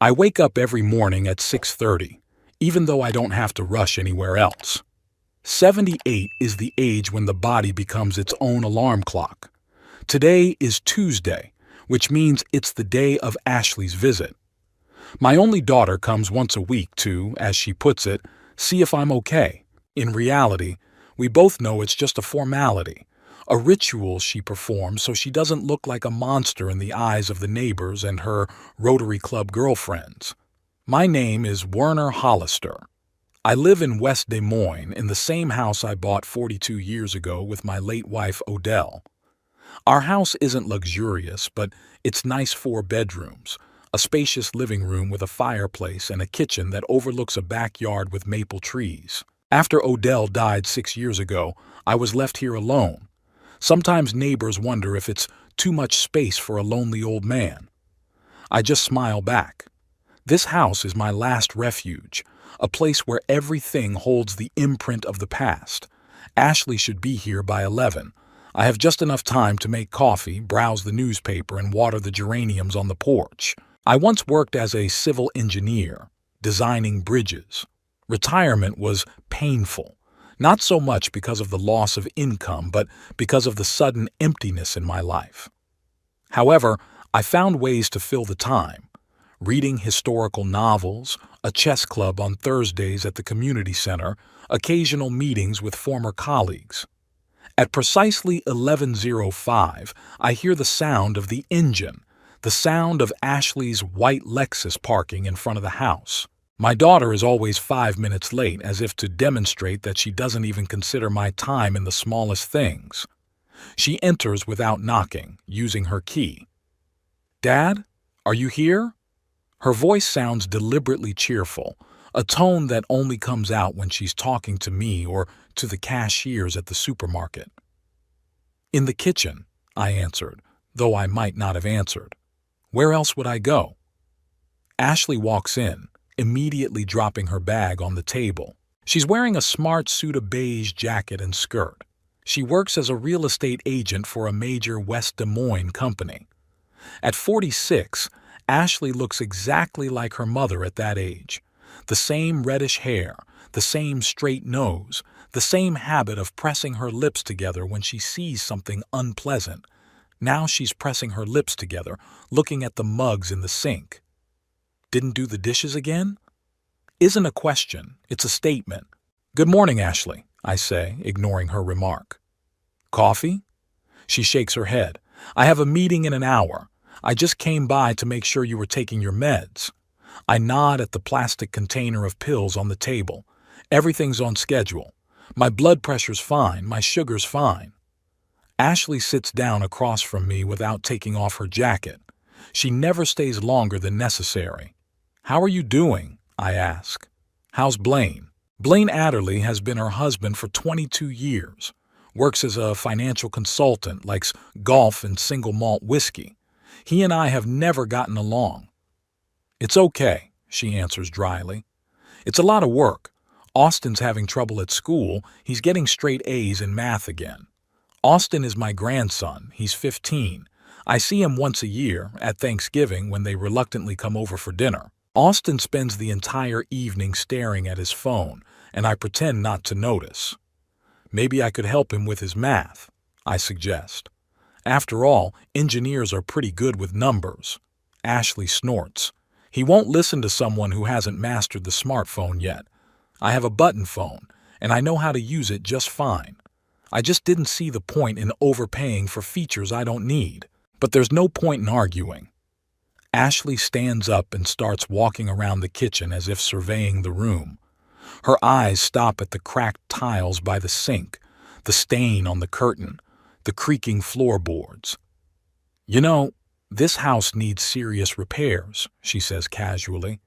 I wake up every morning at 6:30, even though I don't have to rush anywhere else. 78 is the age when the body becomes its own alarm clock. Today is Tuesday, which means it's the day of Ashley's visit. My only daughter comes once a week to, as she puts it, see if I'm okay. In reality, we both know it's just a formality, a ritual she performs so she doesn't look like a monster in the eyes of the neighbors and her Rotary Club girlfriends. My name is Werner Hollister. I live in West Des Moines in the same house I bought 42 years ago with my late wife Odell. Our house isn't luxurious, but it's nice 4 bedrooms, a spacious living room with a fireplace and a kitchen that overlooks a backyard with maple trees. After Odell died 6 years ago, I was left here alone. Sometimes neighbors wonder if it's too much space for a lonely old man. I just smile back. This house is my last refuge, a place where everything holds the imprint of the past. Ashley should be here by 11. I have just enough time to make coffee, browse the newspaper, and water the geraniums on the porch. I once worked as a civil engineer, designing bridges. Retirement was painful. Not so much because of the loss of income, but because of the sudden emptiness in my life. However, I found ways to fill the time. Reading historical novels, a chess club on Thursdays at the community center, occasional meetings with former colleagues. At precisely 11:05, I hear the sound of the engine, the sound of Ashley's white Lexus parking in front of the house. My daughter is always 5 minutes late, as if to demonstrate that she doesn't even consider my time in the smallest things. She enters without knocking, using her key. "Dad, are you here?" Her voice sounds deliberately cheerful, a tone that only comes out when she's talking to me or to the cashiers at the supermarket. "In the kitchen," I answered, though I might not have answered. Where else would I go? Ashley walks in, immediately dropping her bag on the table. She's wearing a smart suit of beige jacket and skirt. She works as a real estate agent for a major West Des Moines company. At 46, Ashley looks exactly like her mother at that age. The same reddish hair, the same straight nose, the same habit of pressing her lips together when she sees something unpleasant. Now she's pressing her lips together, looking at the mugs in the sink. Didn't do the dishes again? Isn't a question, it's a statement. "Good morning, Ashley," I say, ignoring her remark. "Coffee?" She shakes her head. "I have a meeting in an hour. I just came by to make sure you were taking your meds." I nod at the plastic container of pills on the table. Everything's on schedule. My blood pressure's fine, my sugar's fine. Ashley sits down across from me without taking off her jacket. She never stays longer than necessary. "How are you doing?" I ask. "How's Blaine?" Blaine Adderley has been her husband for 22 years. Works as a financial consultant, likes golf and single malt whiskey. He and I have never gotten along. "It's okay," she answers dryly. "It's a lot of work. Austin's having trouble at school. He's getting straight A's in math again. Austin is my grandson. He's 15. I see him once a year, at Thanksgiving, when they reluctantly come over for dinner. Austin spends the entire evening staring at his phone, and I pretend not to notice. Maybe I could help him with his math, I suggest. After all, engineers are pretty good with numbers. Ashley snorts. He won't listen to someone who hasn't mastered the smartphone yet. I have a button phone, and I know how to use it just fine. I just didn't see the point in overpaying for features I don't need. But there's no point in arguing. Ashley stands up and starts walking around the kitchen as if surveying the room. Her eyes stop at the cracked tiles by the sink, the stain on the curtain, the creaking floorboards. "You know, this house needs serious repairs," she says casually.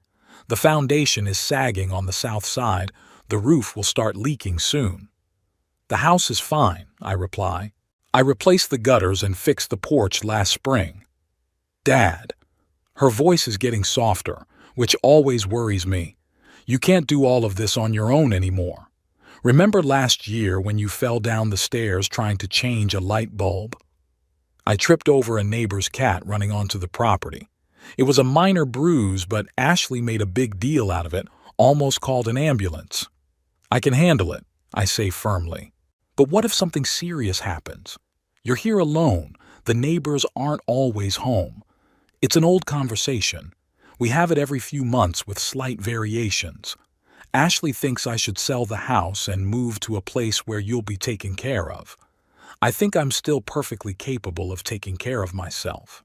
"The foundation is sagging on the south side. The roof will start leaking soon." "The house is fine," I reply. "I replaced the gutters and fixed the porch last spring." "Dad." Her voice is getting softer, which always worries me. "You can't do all of this on your own anymore. Remember last year when you fell down the stairs trying to change a light bulb?" I tripped over a neighbor's cat running onto the property. It was a minor bruise, but Ashley made a big deal out of it, almost called an ambulance. I can handle it, I say firmly. But what if something serious happens? You're here alone. The neighbors aren't always home. It's an old conversation. We have it every few months with slight variations. Ashley thinks I should sell the house and move to a place where you'll be taken care of. I think I'm still perfectly capable of taking care of myself.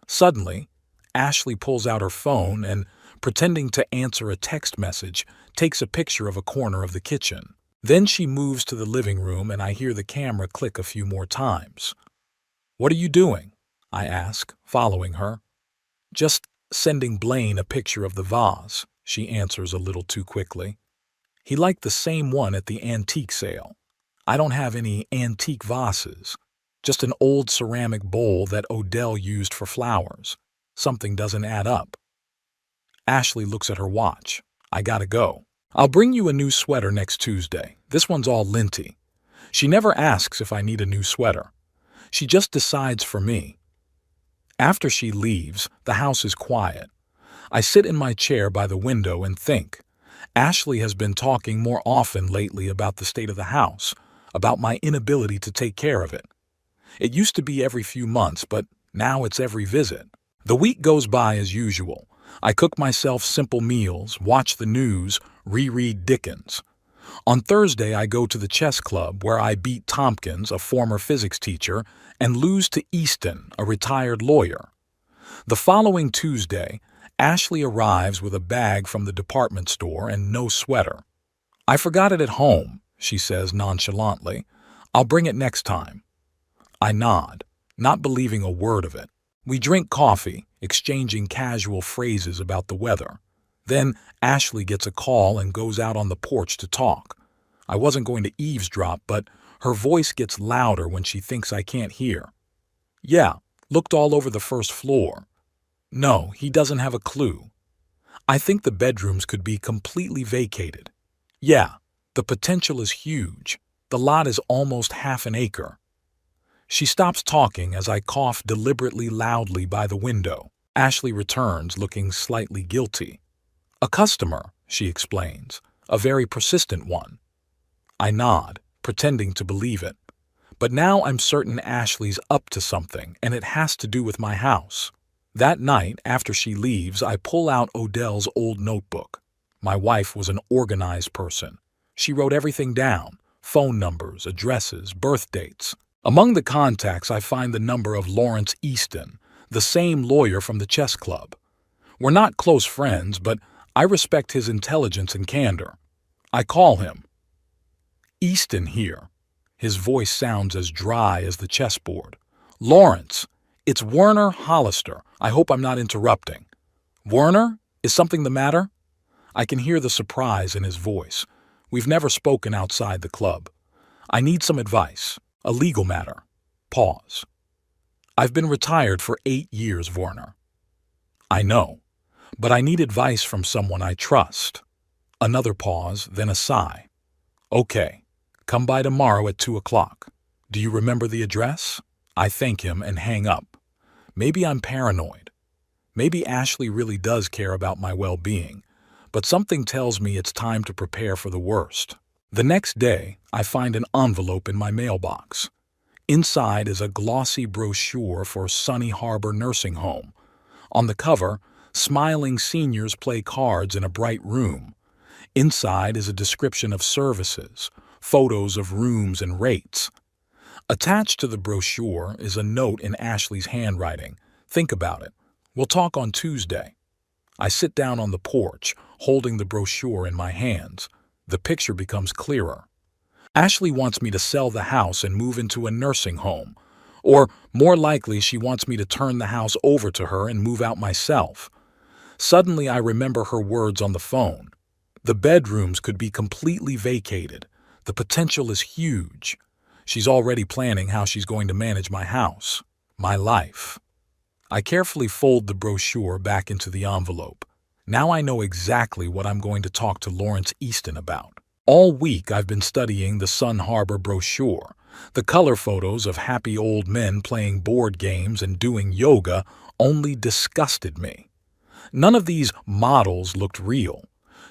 Suddenly, Ashley pulls out her phone and, pretending to answer a text message, takes a picture of a corner of the kitchen. Then she moves to the living room and I hear the camera click a few more times. "What are you doing?" I ask, following her. "Just sending Blaine a picture of the vase," she answers a little too quickly. "He liked the same one at the antique sale. I don't have any antique vases, just an old ceramic bowl that Odell used for flowers. Something doesn't add up." Ashley looks at her watch. "I gotta go. I'll bring you a new sweater next Tuesday. This one's all linty." She never asks if I need a new sweater. She just decides for me. After she leaves, the house is quiet. I sit in my chair by the window and think. Ashley has been talking more often lately about the state of the house, about my inability to take care of it. It used to be every few months, but now it's every visit. The week goes by as usual. I cook myself simple meals, watch the news, reread Dickens. On Thursday, I go to the chess club where I beat Tompkins, a former physics teacher, and lose to Easton, a retired lawyer. The following Tuesday, Ashley arrives with a bag from the department store and no sweater. "I forgot it at home," she says nonchalantly. "I'll bring it next time." I nod, not believing a word of it. We drink coffee, exchanging casual phrases about the weather. Then Ashley gets a call and goes out on the porch to talk. I wasn't going to eavesdrop, but her voice gets louder when she thinks I can't hear. "Yeah, looked all over the first floor. No, he doesn't have a clue. I think the bedrooms could be completely vacated. Yeah, the potential is huge. The lot is almost half an acre." She stops talking as I cough deliberately loudly by the window. Ashley returns, looking slightly guilty. "A customer," she explains, "a very persistent one." I nod, pretending to believe it. But now I'm certain Ashley's up to something, and it has to do with my house. That night, after she leaves, I pull out Odell's old notebook. My wife was an organized person. She wrote everything down: phone numbers, addresses, birth dates. Among the contacts, I find the number of Lawrence Easton, the same lawyer from the chess club. We're not close friends, but I respect his intelligence and candor. I call him. "Easton here." His voice sounds as dry as the chessboard. "Lawrence, it's Werner Hollister. I hope I'm not interrupting." "Werner? Is something the matter?" I can hear the surprise in his voice. We've never spoken outside the club. "I need some advice. A legal matter." Pause. "I've been retired for 8 years, Werner." "I know, but I need advice from someone I trust." Another pause, then a sigh. "Okay, come by tomorrow at 2 o'clock. Do you remember the address?" I thank him and hang up. Maybe I'm paranoid. Maybe Ashley really does care about my well-being, but something tells me it's time to prepare for the worst. The next day, I find an envelope in my mailbox. Inside is a glossy brochure for Sunny Harbor Nursing Home. On the cover, smiling seniors play cards in a bright room. Inside is a description of services, photos of rooms and rates. Attached to the brochure is a note in Ashley's handwriting. "Think about it. We'll talk on Tuesday." I sit down on the porch, holding the brochure in my hands. The picture becomes clearer. Ashley wants me to sell the house and move into a nursing home. Or, more likely, she wants me to turn the house over to her and move out myself. Suddenly, I remember her words on the phone. The bedrooms could be completely vacated. The potential is huge. She's already planning how she's going to manage my house, my life. I carefully fold the brochure back into the envelope. Now I know exactly what I'm going to talk to Lawrence Easton about. All week I've been studying the Sun Harbor brochure. The color photos of happy old men playing board games and doing yoga only disgusted me. None of these models looked real.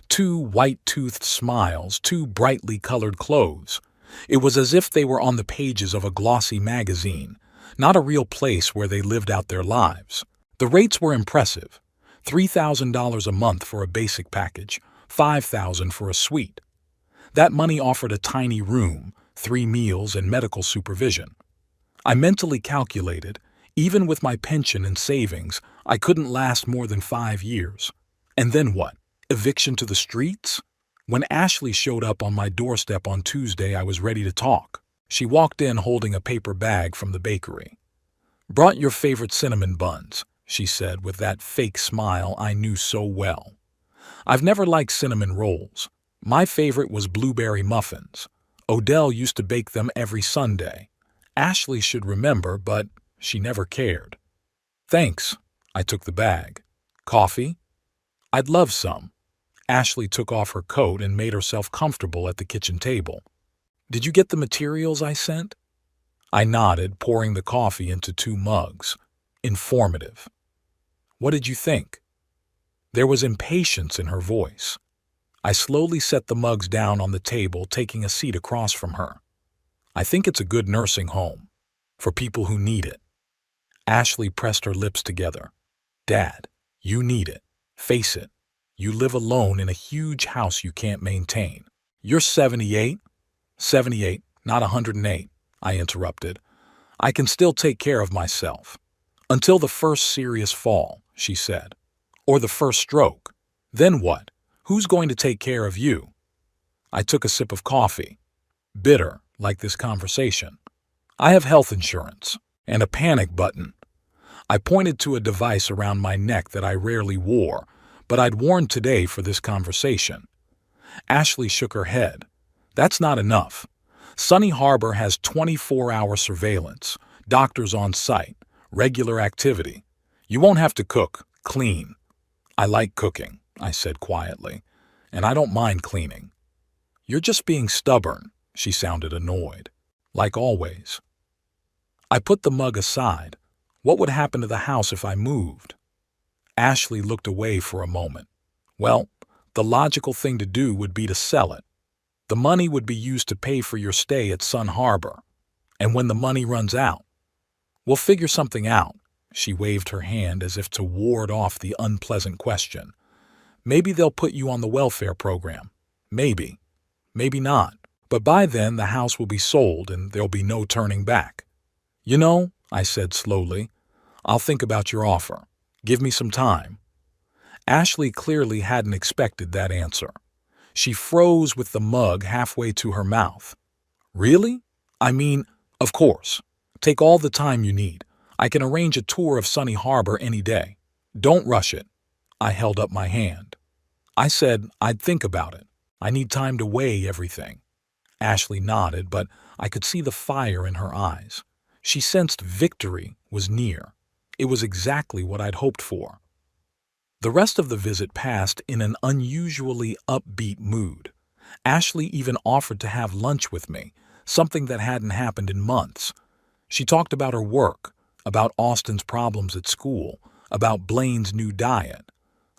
Two white-toothed smiles, two brightly colored clothes. It was as if they were on the pages of a glossy magazine, not a real place where they lived out their lives. The rates were impressive. $3,000 a month for a basic package, $5,000 for a suite. That money offered a tiny room, 3 meals, and medical supervision. I mentally calculated, even with my pension and savings, I couldn't last more than 5 years. And then what? Eviction to the streets? When Ashley showed up on my doorstep on Tuesday, I was ready to talk. She walked in holding a paper bag from the bakery. "Brought your favorite cinnamon buns," she said with that fake smile I knew so well. I've never liked cinnamon rolls. My favorite was blueberry muffins. Odell used to bake them every Sunday. Ashley should remember, but she never cared. "Thanks." I took the bag. "Coffee?" "I'd love some." Ashley took off her coat and made herself comfortable at the kitchen table. "Did you get the materials I sent?" I nodded, pouring the coffee into 2 mugs. Informative. "What did you think?" There was impatience in her voice. I slowly set the mugs down on the table, taking a seat across from her. "I think it's a good nursing home. For people who need it." Ashley pressed her lips together. "Dad, you need it. Face it. You live alone in a huge house you can't maintain. You're 78? 78, not 108, I interrupted. "I can still take care of myself. Until the first serious fall," she said. "Or the first stroke. Then what? Who's going to take care of you?" I took a sip of coffee. Bitter, like this conversation. "I have health insurance. And a panic button." I pointed to a device around my neck that I rarely wore, but I'd worn today for this conversation. Ashley shook her head. "That's not enough. Sunny Harbor has 24-hour surveillance, doctors on site, regular activity. You won't have to cook, clean." "I like cooking," I said quietly, "and I don't mind cleaning." "You're just being stubborn," she sounded annoyed. "Like always." I put the mug aside. What would happen to the house if I moved? Ashley looked away for a moment. "Well, the logical thing to do would be to sell it. The money would be used to pay for your stay at Sun Harbor. And when the money runs out, we'll figure something out." She waved her hand as if to ward off the unpleasant question. "Maybe they'll put you on the welfare program. Maybe. Maybe not. But by then the house will be sold and there'll be no turning back." "You know," I said slowly, "I'll think about your offer. Give me some time." Ashley clearly hadn't expected that answer. She froze with the mug halfway to her mouth. "Really? I mean, of course. Take all the time you need. I can arrange a tour of Sunny Harbor any day. Don't rush it." I held up my hand. I said I'd think about it. I need time to weigh everything. Ashley nodded, but I could see the fire in her eyes. She sensed victory was near. It was exactly what I'd hoped for. The rest of the visit passed in an unusually upbeat mood. Ashley even offered to have lunch with me, something that hadn't happened in months. She talked about her work, about Austin's problems at school, about Blaine's new diet.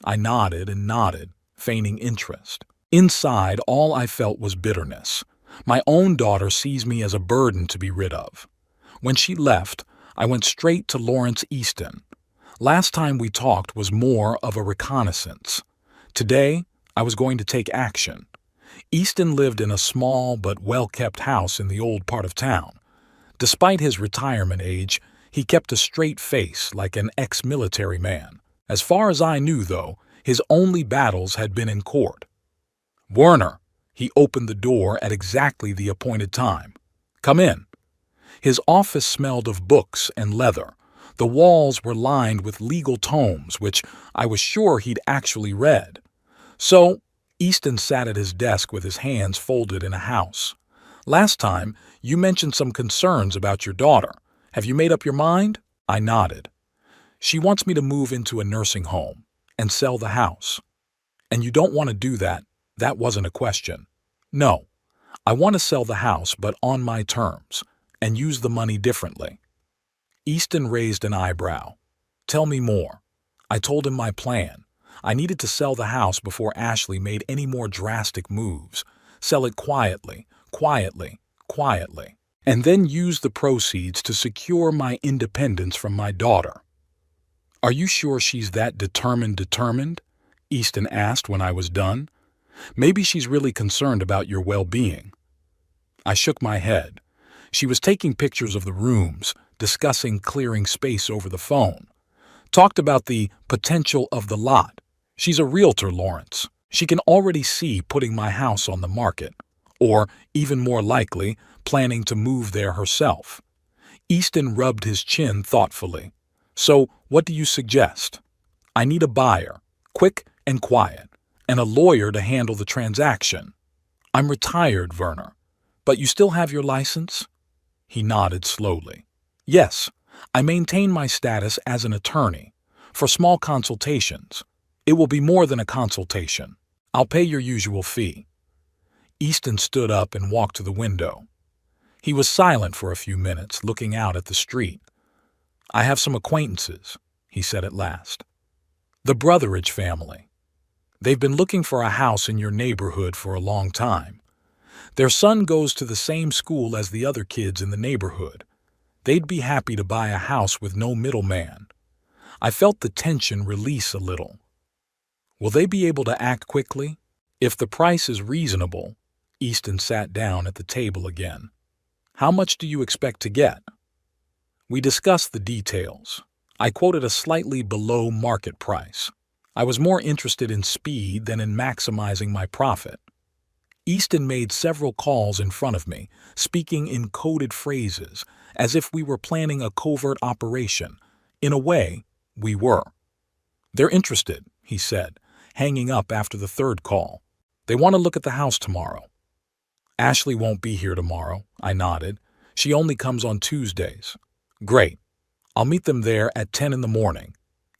I nodded and nodded, feigning interest. Inside, all I felt was bitterness. My own daughter sees me as a burden to be rid of. When she left, I went straight to Lawrence Easton. Last time we talked was more of a reconnaissance. Today, I was going to take action. Easton lived in a small but well-kept house in the old part of town. Despite his retirement age, he kept a straight face like an ex-military man. As far as I knew, though, his only battles had been in court. "Werner," he opened the door at exactly the appointed time. "Come in." His office smelled of books and leather. The walls were lined with legal tomes, which I was sure he'd actually read. "So," Easton sat at his desk with his hands folded in a house. "Last time, you mentioned some concerns about your daughter. Have you made up your mind?" I nodded. "She wants me to move into a nursing home and sell the house." "And you don't want to do that?" That wasn't a question. "No. I want to sell the house, but on my terms, and use the money differently." Easton raised an eyebrow. Tell me more. I told him my plan. I needed to sell the house before Ashley made any more drastic moves. Sell it quietly, quietly, and then use the proceeds to secure my independence from my daughter. Are you sure she's that determined? Easton asked when I was done. Maybe she's really concerned about your well-being. I shook my head. She was taking pictures of the rooms, discussing clearing space over the phone. Talked about the potential of the lot. She's a realtor, Lawrence. She can already see putting my house on the market. Or, even more likely, planning to move there herself. Easton rubbed his chin thoughtfully. So, what do you suggest? I need a buyer, quick and quiet, and a lawyer to handle the transaction. I'm retired, Werner. But you still have your license? He nodded slowly. Yes, I maintain my status as an attorney. For small consultations. It will be more than a consultation. I'll pay your usual fee. Easton stood up and walked to the window. He was silent for a few minutes, looking out at the street. I have some acquaintances, he said at last. The Brotheridge family. They've been looking for a house in your neighborhood for a long time. Their son goes to the same school as the other kids in the neighborhood. They'd be happy to buy a house with no middleman. I felt the tension release a little. Will they be able to act quickly? If the price is reasonable, Easton sat down at the table again. How much do you expect to get? We discussed the details. I quoted a slightly below market price. I was more interested in speed than in maximizing my profit. Easton made several calls in front of me, speaking in coded phrases, as if we were planning a covert operation. In a way, we were. They're interested, he said, hanging up after the third call. They want to look at the house tomorrow. Ashley won't be here tomorrow, I nodded. She only comes on Tuesdays. Great. I'll meet them there at 10 in the morning.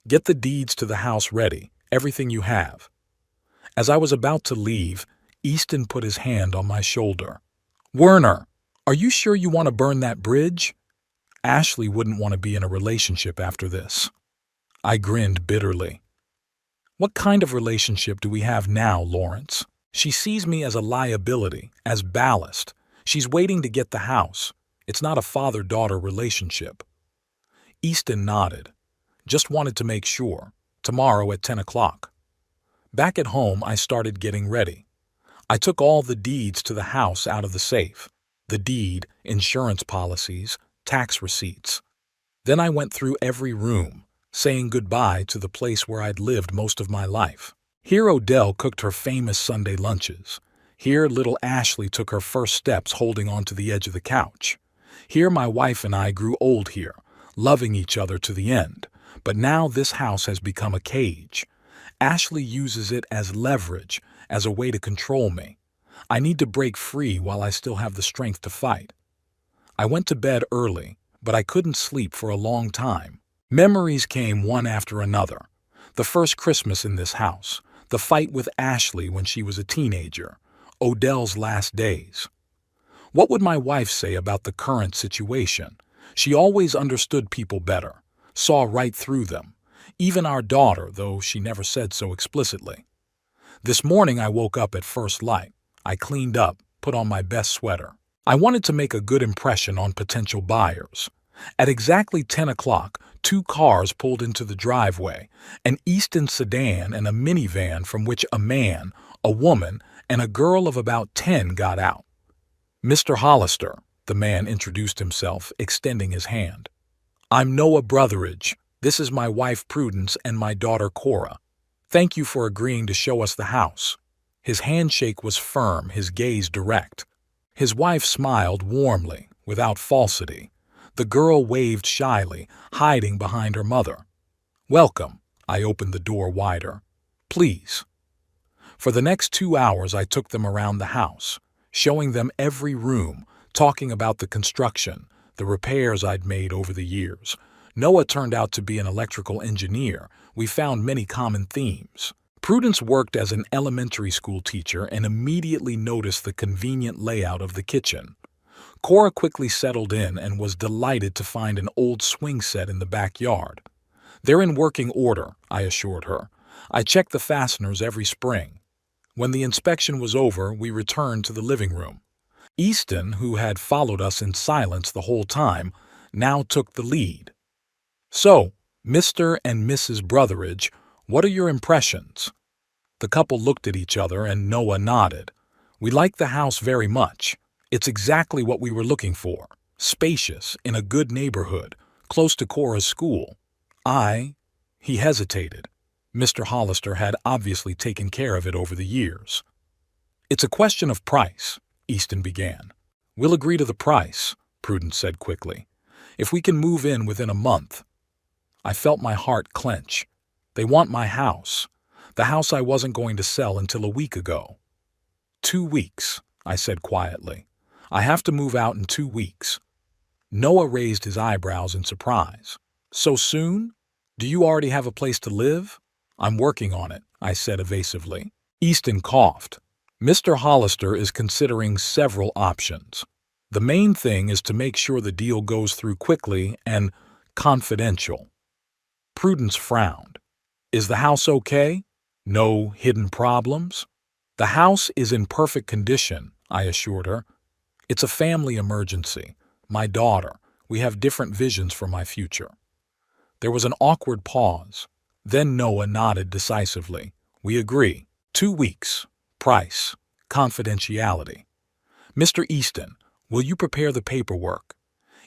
Get the deeds to the house ready, everything you have. As I was about to leave, Easton put his hand on my shoulder. Werner, are you sure you want to burn that bridge? Ashley wouldn't want to be in a relationship after this. I grinned bitterly. What kind of relationship do we have now, Lawrence? She sees me as a liability, as ballast. She's waiting to get the house. It's not a father-daughter relationship. Easton nodded. Just wanted to make sure. Tomorrow at 10 o'clock. Back at home, I started getting ready. I took all the deeds to the house out of the safe. The deed, insurance policies, tax receipts. Then I went through every room, saying goodbye to the place where I'd lived most of my life. Here Odell cooked her famous Sunday lunches. Here little Ashley took her first steps holding onto the edge of the couch. Here my wife and I grew old here, loving each other to the end. But now this house has become a cage. Ashley uses it as leverage, as a way to control me. I need to break free while I still have the strength to fight. I went to bed early, but I couldn't sleep for a long time. Memories came one after another. The first Christmas in this house, the fight with Ashley when she was a teenager, Odell's last days. What would my wife say about the current situation? She always understood people better, saw right through them. Even our daughter, though she never said so explicitly. This morning I woke up at first light. I cleaned up, put on my best sweater. I wanted to make a good impression on potential buyers. At exactly 10 o'clock, 2 cars pulled into the driveway, an Easton sedan and a minivan from which a man, a woman, and a girl of about 10 got out. Mr. Hollister, the man introduced himself, extending his hand. I'm Noah Brotheridge. This is my wife Prudence and my daughter Cora. Thank you for agreeing to show us the house. His handshake was firm, his gaze direct. His wife smiled warmly, without falsity. The girl waved shyly, hiding behind her mother. Welcome. I opened the door wider. Please. For the next 2 hours I took them around the house, showing them every room, talking about the construction, the repairs I'd made over the years. Noah turned out to be an electrical engineer. We found many common themes. Prudence worked as an elementary school teacher and immediately noticed the convenient layout of the kitchen. Cora quickly settled in and was delighted to find an old swing set in the backyard. They're in working order, I assured her. I check the fasteners every spring. When the inspection was over, we returned to the living room. Easton, who had followed us in silence the whole time, now took the lead. So, Mr. and Mrs. Brotheridge, what are your impressions? The couple looked at each other and Noah nodded. We like the house very much. It's exactly what we were looking for. Spacious, in a good neighborhood, close to Cora's school. He hesitated. Mr. Hollister had obviously taken care of it over the years. It's a question of price, Easton began. We'll agree to the price, Prudence said quickly. If we can move in within a month. I felt my heart clench. They want my house. The house I wasn't going to sell until a week ago. 2 weeks, I said quietly. I have to move out in 2 weeks. Noah raised his eyebrows in surprise. So soon? Do you already have a place to live? I'm working on it, I said evasively. Easton coughed. Mr. Hollister is considering several options. The main thing is to make sure the deal goes through quickly and confidential. Prudence frowned. Is the house okay? No hidden problems? The house is in perfect condition, I assured her. It's a family emergency. My daughter. We have different visions for my future. There was an awkward pause. Then Noah nodded decisively. We agree. 2 weeks. Price. Confidentiality. Mr. Easton, will you prepare the paperwork?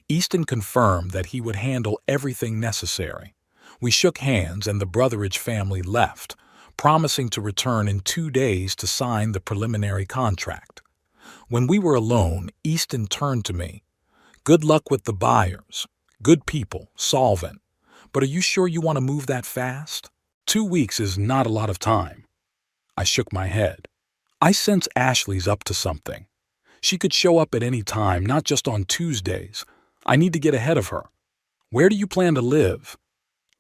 Easton confirmed that he would handle everything necessary. We shook hands and the Brotheridge family left, promising to return in 2 days to sign the preliminary contract. When we were alone, Easton turned to me. Good luck with the buyers. Good people, solvent. But are you sure you want to move that fast? 2 weeks is not a lot of time. I shook my head. I sense Ashley's up to something. She could show up at any time, not just on Tuesdays. I need to get ahead of her. Where do you plan to live?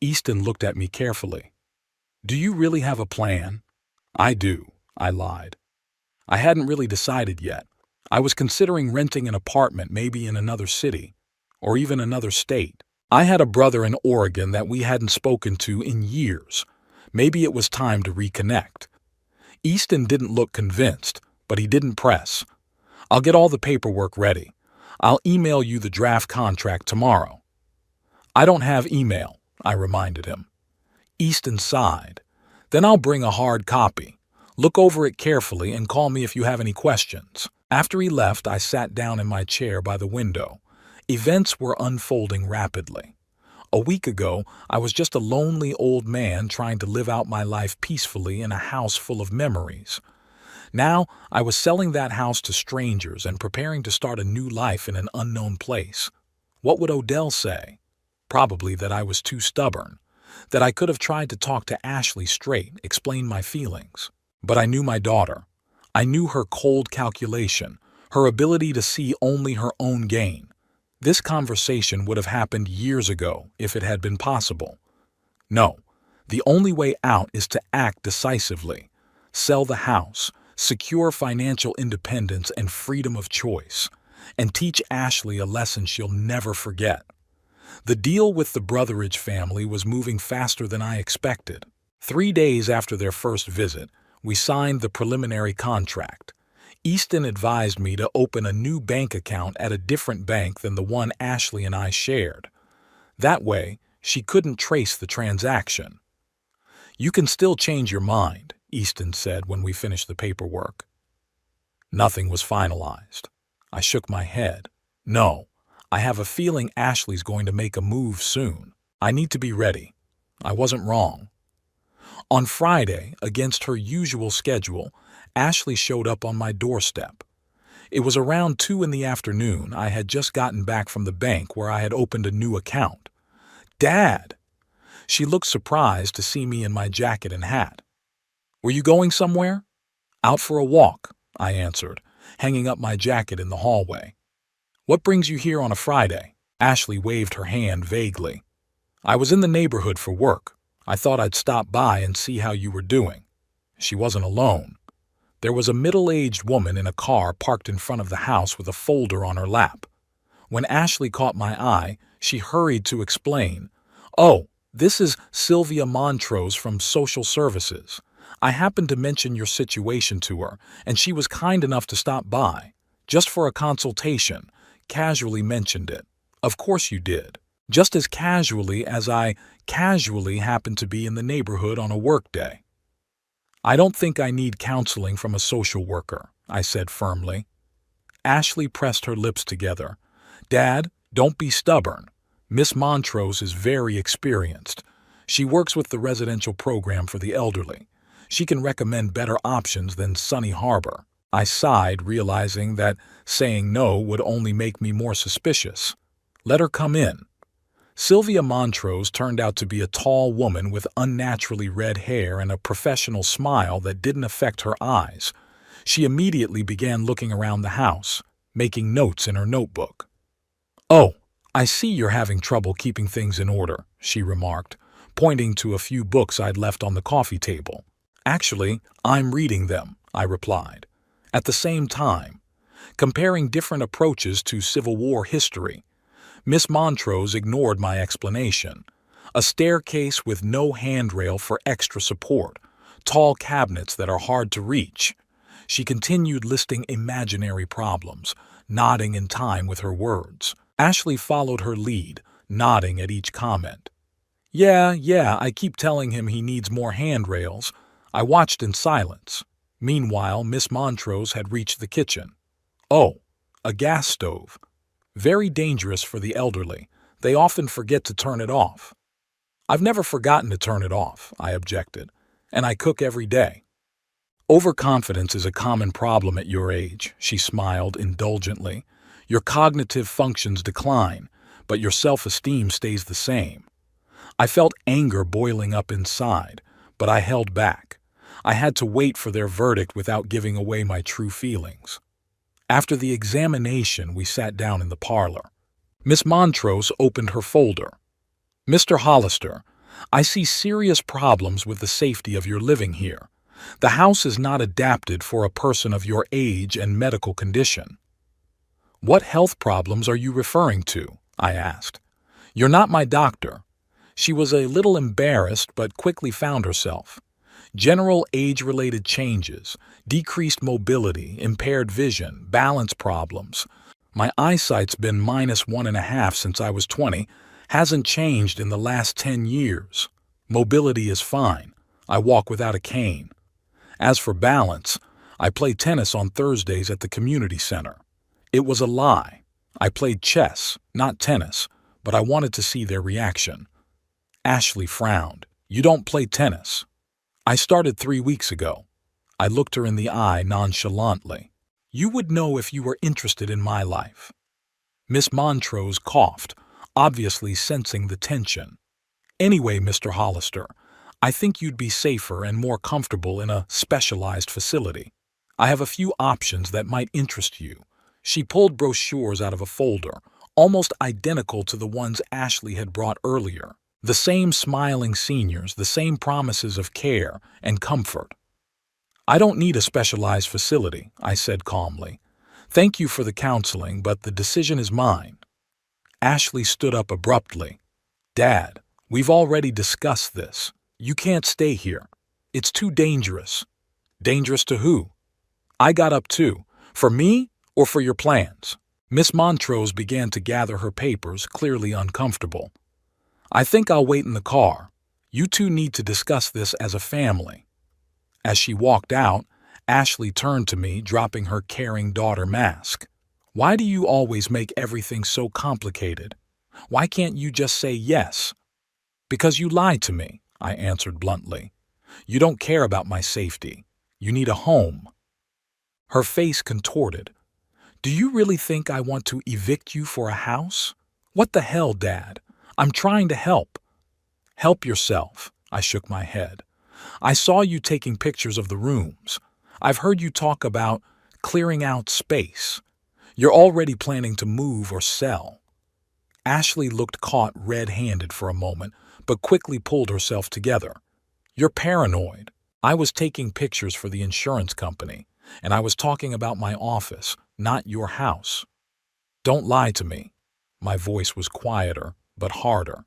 Easton looked at me carefully. Do you really have a plan? I do, I lied. I hadn't really decided yet. I was considering renting an apartment maybe in another city, or even another state. I had a brother in Oregon that we hadn't spoken to in years. Maybe it was time to reconnect. Easton didn't look convinced, but he didn't press. I'll get all the paperwork ready. I'll email you the draft contract tomorrow. I don't have email, I reminded him. Easton sighed. Then I'll bring a hard copy. Look over it carefully and call me if you have any questions. After he left, I sat down in my chair by the window. Events were unfolding rapidly. A week ago, I was just a lonely old man trying to live out my life peacefully in a house full of memories. Now, I was selling that house to strangers and preparing to start a new life in an unknown place. What would Odell say? Probably that I was too stubborn, that I could have tried to talk to Ashley straight, explain my feelings. But I knew my daughter. I knew her cold calculation, her ability to see only her own gain. This conversation would have happened years ago if it had been possible. No, the only way out is to act decisively. Sell the house, secure financial independence and freedom of choice, and teach Ashley a lesson she'll never forget. The deal with the Brotheridge family was moving faster than I expected. 3 days after their first visit, we signed the preliminary contract. Easton advised me to open a new bank account at a different bank than the one Ashley and I shared. That way, she couldn't trace the transaction. You can still change your mind, Easton said when we finished the paperwork. Nothing was finalized. I shook my head. No, I have a feeling Ashley's going to make a move soon. I need to be ready. I wasn't wrong. On Friday, against her usual schedule, Ashley showed up on my doorstep. It was around 2 in the afternoon. I had just gotten back from the bank where I had opened a new account. Dad! She looked surprised to see me in my jacket and hat. Were you going somewhere? Out for a walk, I answered, hanging up my jacket in the hallway. What brings you here on a Friday? Ashley waved her hand vaguely. I was in the neighborhood for work. I thought I'd stop by and see how you were doing. She wasn't alone. There was a middle-aged woman in a car parked in front of the house with a folder on her lap. When Ashley caught my eye, she hurried to explain. Oh, This is Sylvia Montrose from Social Services. I happened to mention your situation to her, and she was kind enough to stop by, just for a consultation, casually mentioned it. Of course you did. Just as casually as I casually happened to be in the neighborhood on a workday. I don't think I need counseling from a social worker, I said firmly. Ashley pressed her lips together. Dad, don't be stubborn. Miss Montrose is very experienced. She works with the residential program for the elderly. She can recommend better options than Sunny Harbor. I sighed, realizing that saying no would only make me more suspicious. Let her come in. Sylvia Montrose turned out to be a tall woman with unnaturally red hair and a professional smile that didn't affect her eyes. She immediately began looking around the house, making notes in her notebook. "Oh, I see you're having trouble keeping things in order," she remarked, pointing to a few books I'd left on the coffee table. "Actually, I'm reading them," I replied. At the same time, comparing different approaches to Civil War history. Miss Montrose ignored my explanation. A staircase with no handrail for extra support, tall cabinets that are hard to reach. She continued listing imaginary problems, nodding in time with her words. Ashley followed her lead, nodding at each comment. Yeah, I keep telling him he needs more handrails." I watched in silence. Meanwhile, Miss Montrose had reached the kitchen. "Oh, a gas stove. Very dangerous for the elderly. They often forget to turn it off." "I've never forgotten to turn it off," I objected, "and I cook every day." "Overconfidence is a common problem at your age," she smiled indulgently. "Your cognitive functions decline, but your self-esteem stays the same." I felt anger boiling up inside, but I held back. I had to wait for their verdict without giving away my true feelings. After the examination, we sat down in the parlor. Miss Montrose opened her folder. "Mr. Hollister, I see serious problems with the safety of your living here. The house is not adapted for a person of your age and medical condition." "What health problems are you referring to?" I asked. "You're not my doctor." She was a little embarrassed but quickly found herself. "General age-related changes, decreased mobility, impaired vision, balance problems. My eyesight's been -1.5 since I was 20, hasn't changed in the last 10 years. Mobility is fine. I walk without a cane. As for balance, I play tennis on Thursdays at the community center." It was a lie. I played chess, not tennis, but I wanted to see their reaction. Ashley frowned. "You don't play tennis?" "I started 3 weeks ago." I looked her in the eye nonchalantly. "You would know if you were interested in my life." Miss Montrose coughed, obviously sensing the tension. "Anyway, Mr. Hollister, I think you'd be safer and more comfortable in a specialized facility. I have a few options that might interest you." She pulled brochures out of a folder, almost identical to the ones Ashley had brought earlier. The same smiling seniors, the same promises of care and comfort. "I don't need a specialized facility," I said calmly. "Thank you for the counseling, but the decision is mine." Ashley stood up abruptly. "Dad, we've already discussed this. You can't stay here. It's too dangerous." "Dangerous to who?" I got up too. "For me or for your plans?" Miss Montrose began to gather her papers, clearly uncomfortable. "I think I'll wait in the car. You two need to discuss this as a family." As she walked out, Ashley turned to me, dropping her caring daughter mask. "Why do you always make everything so complicated? Why can't you just say yes?" "Because you lied to me," I answered bluntly. "You don't care about my safety. You need a home." Her face contorted. "Do you really think I want to evict you for a house? What the hell, Dad? I'm trying to help." "Help yourself," I shook my head. "I saw you taking pictures of the rooms. I've heard you talk about clearing out space. You're already planning to move or sell." Ashley looked caught red-handed for a moment, but quickly pulled herself together. "You're paranoid. I was taking pictures for the insurance company, and I was talking about my office, not your house. Don't lie to me." My voice was quieter, but harder.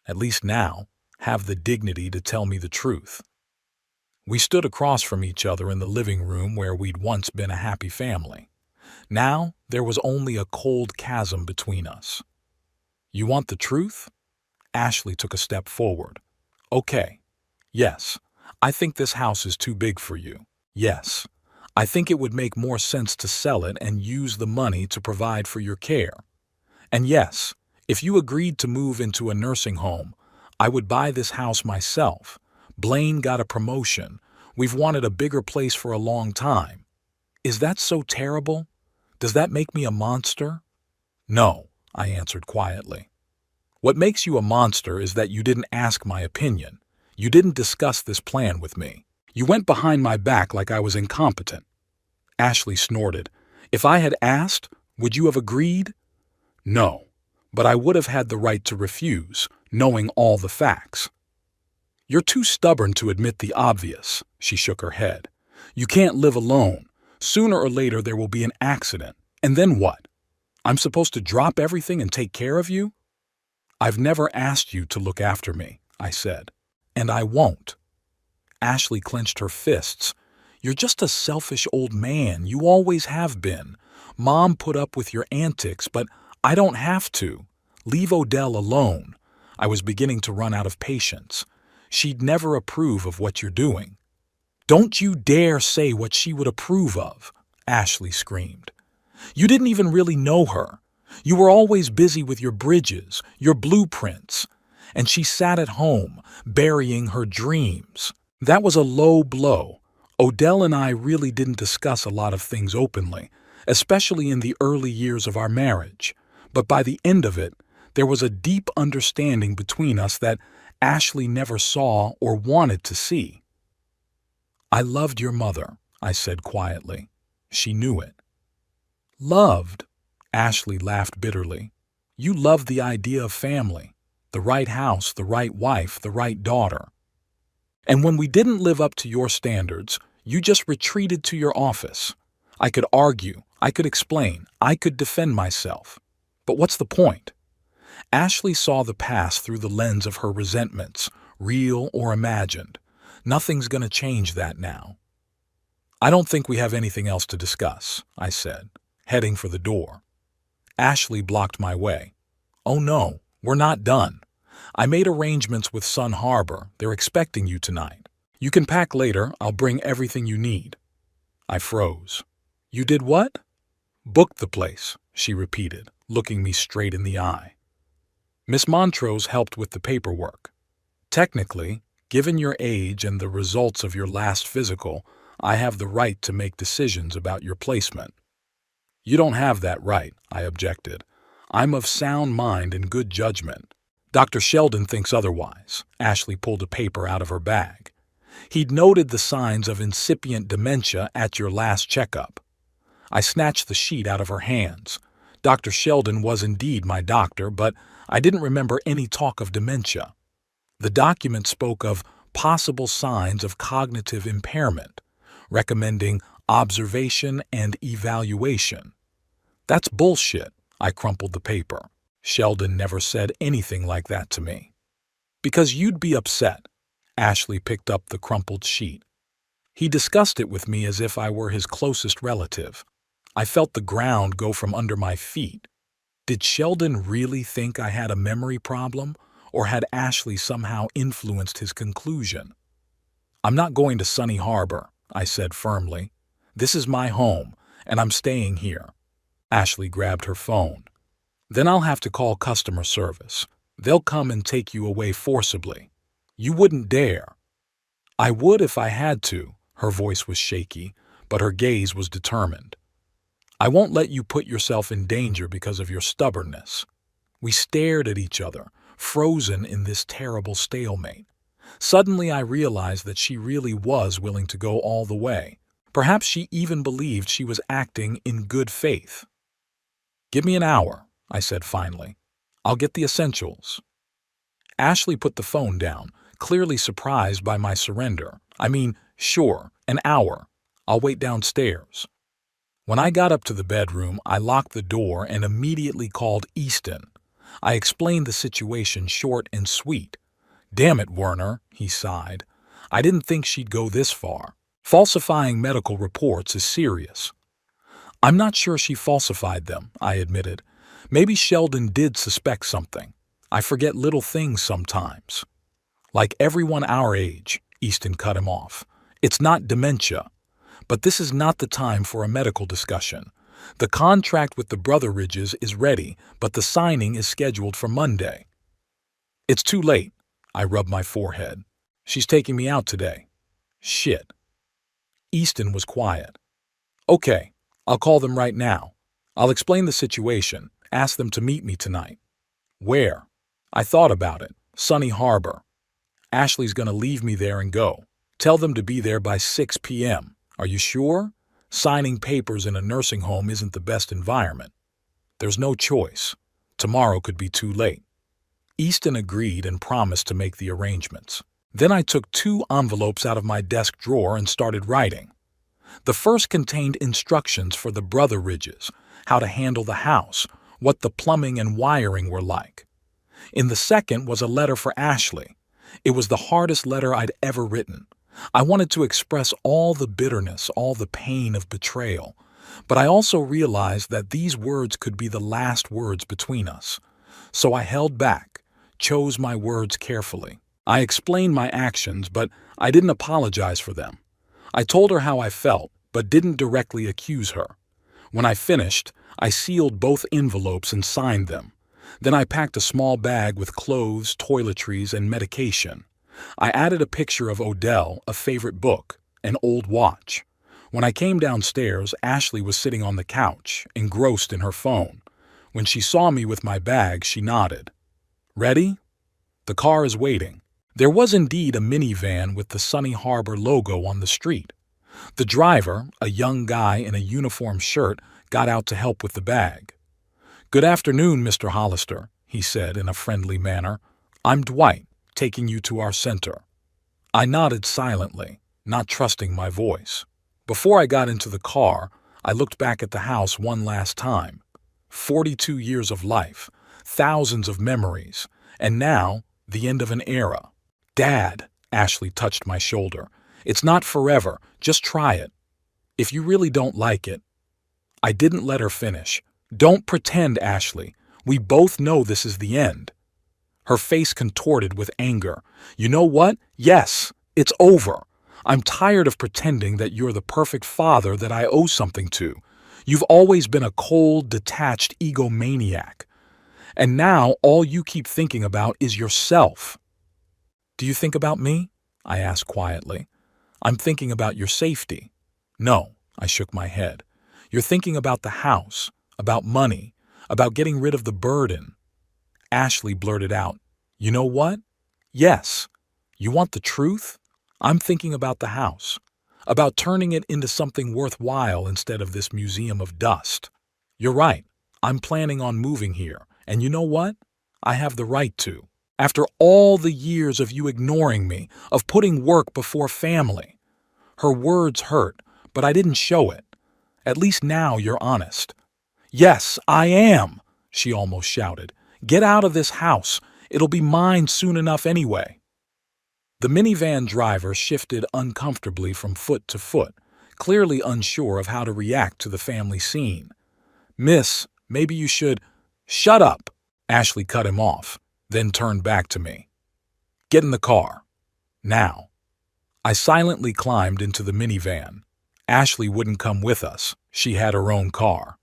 "At least now, have the dignity to tell me the truth. We stood across from each other in the living room where we'd once been a happy family. Now, there was only a cold chasm between us. You want the truth? Ashley took a step forward. Okay. Yes. I think this house is too big for you. Yes. I think it would make more sense to sell it and use the money to provide for your care. And yes, if you agreed to move into a nursing home, I would buy this house myself. Blaine got a promotion. We've wanted a bigger place for a long time. Is that so terrible? Does that make me a monster? No, I answered quietly. What makes you a monster is that you didn't ask my opinion. You didn't discuss this plan with me. You went behind my back like I was incompetent. Ashley snorted. If I had asked, would you have agreed? No, but I would have had the right to refuse, knowing all the facts. You're too stubborn to admit the obvious, she shook her head. You can't live alone. Sooner or later there will be an accident. And then what? I'm supposed to drop everything and take care of you? I've never asked you to look after me, I said. And I won't. Ashley clenched her fists. You're just a selfish old man. You always have been. Mom put up with your antics, but I don't have to. Leave Odell alone. I was beginning to run out of patience. She'd never approve of what you're doing. Don't you dare say what she would approve of, Ashley screamed. You didn't even really know her. You were always busy with your bridges, your blueprints. And she sat at home, burying her dreams. That was a low blow. Odell and I really didn't discuss a lot of things openly, especially in the early years of our marriage. But by the end of it, there was a deep understanding between us that Ashley never saw or wanted to see. I loved your mother, I said quietly. She knew it. Loved? Ashley laughed bitterly. You loved the idea of family, the right house, the right wife, the right daughter. And when we didn't live up to your standards, you just retreated to your office. I could argue, I could explain, I could defend myself. But what's the point? Ashley saw the past through the lens of her resentments, real or imagined. Nothing's going to change that now. I don't think we have anything else to discuss, I said, heading for the door. Ashley blocked my way. Oh no, we're not done. I made arrangements with Sun Harbor. They're expecting you tonight. You can pack later. I'll bring everything you need. I froze. You did what? Booked the place, she repeated, looking me straight in the eye. Miss Montrose helped with the paperwork. Technically, given your age and the results of your last physical, I have the right to make decisions about your placement. You don't have that right, I objected. I'm of sound mind and good judgment. Dr. Sheldon thinks otherwise. Ashley pulled a paper out of her bag. He'd noted the signs of incipient dementia at your last checkup. I snatched the sheet out of her hands. Dr. Sheldon was indeed my doctor, but I didn't remember any talk of dementia. The document spoke of possible signs of cognitive impairment, recommending observation and evaluation. That's bullshit. I crumpled the paper. Sheldon never said anything like that to me. Because you'd be upset. Ashley picked up the crumpled sheet. He discussed it with me as if I were his closest relative. I felt the ground go from under my feet. Did Sheldon really think I had a memory problem, or had Ashley somehow influenced his conclusion? I'm not going to Sunny Harbor, I said firmly. This is my home, and I'm staying here. Ashley grabbed her phone. Then I'll have to call customer service. They'll come and take you away forcibly. You wouldn't dare. I would if I had to. Her voice was shaky, but her gaze was determined. I won't let you put yourself in danger because of your stubbornness. We stared at each other, frozen in this terrible stalemate. Suddenly I realized that she really was willing to go all the way. Perhaps she even believed she was acting in good faith. Give me an hour, I said finally. I'll get the essentials. Ashley put the phone down, clearly surprised by my surrender. Sure, an hour. I'll wait downstairs. When I got up to the bedroom, I locked the door and immediately called Easton. I explained the situation short and sweet. Damn it, Werner, he sighed. I didn't think she'd go this far. Falsifying medical reports is serious. I'm not sure she falsified them, I admitted. Maybe Sheldon did suspect something. I forget little things sometimes. Like everyone our age, Easton cut him off. It's not dementia. But this is not the time for a medical discussion. The contract with the Brotheridges is ready, but the signing is scheduled for Monday. It's too late. I rubbed my forehead. She's taking me out today. Shit. Easton was quiet. Okay, I'll call them right now. I'll explain the situation, ask them to meet me tonight. Where? I thought about it. Sunny Harbor. Ashley's gonna leave me there and go. Tell them to be there by 6 p.m. Are you sure? Signing papers in a nursing home isn't the best environment. There's no choice. Tomorrow could be too late. Easton agreed and promised to make the arrangements. Then I took 2 envelopes out of my desk drawer and started writing. The first contained instructions for the Brotheridges, how to handle the house, what the plumbing and wiring were like. In the second was a letter for Ashley. It was the hardest letter I'd ever written. I wanted to express all the bitterness, all the pain of betrayal, but I also realized that these words could be the last words between us. So I held back, chose my words carefully. I explained my actions, but I didn't apologize for them. I told her how I felt, but didn't directly accuse her. When I finished, I sealed both envelopes and signed them. Then I packed a small bag with clothes, toiletries, and medication. I added a picture of Odell, a favorite book, an old watch. When I came downstairs, Ashley was sitting on the couch, engrossed in her phone. When she saw me with my bag, she nodded. Ready? The car is waiting. There was indeed a minivan with the Sunny Harbor logo on the street. The driver, a young guy in a uniform shirt, got out to help with the bag. Good afternoon, Mr. Hollister, he said in a friendly manner. I'm Dwight, taking you to our center. I nodded silently, not trusting my voice. Before I got into the car, I looked back at the house one last time. 42 years of life, thousands of memories, and now the end of an era. Dad, Ashley touched my shoulder. It's not forever. Just try it. If you really don't like it. I didn't let her finish. Don't pretend, Ashley. We both know this is the end. Her face contorted with anger. You know what? Yes, it's over. I'm tired of pretending that you're the perfect father that I owe something to. You've always been a cold, detached egomaniac. And now all you keep thinking about is yourself. Do you think about me? I asked quietly. I'm thinking about your safety. No, I shook my head. You're thinking about the house, about money, about getting rid of the burden. Ashley blurted out, You know what? Yes. You want the truth? I'm thinking about the house, about turning it into something worthwhile instead of this museum of dust. You're right. I'm planning on moving here, and you know what? I have the right to. After all the years of you ignoring me, of putting work before family. Her words hurt, but I didn't show it. At least now you're honest. Yes, I am, she almost shouted. Get out of this house. It'll be mine soon enough anyway. The minivan driver shifted uncomfortably from foot to foot, clearly unsure of how to react to the family scene. Miss, maybe you should… Shut up, Ashley cut him off, then turned back to me. Get in the car. Now. I silently climbed into the minivan. Ashley wouldn't come with us. She had her own car.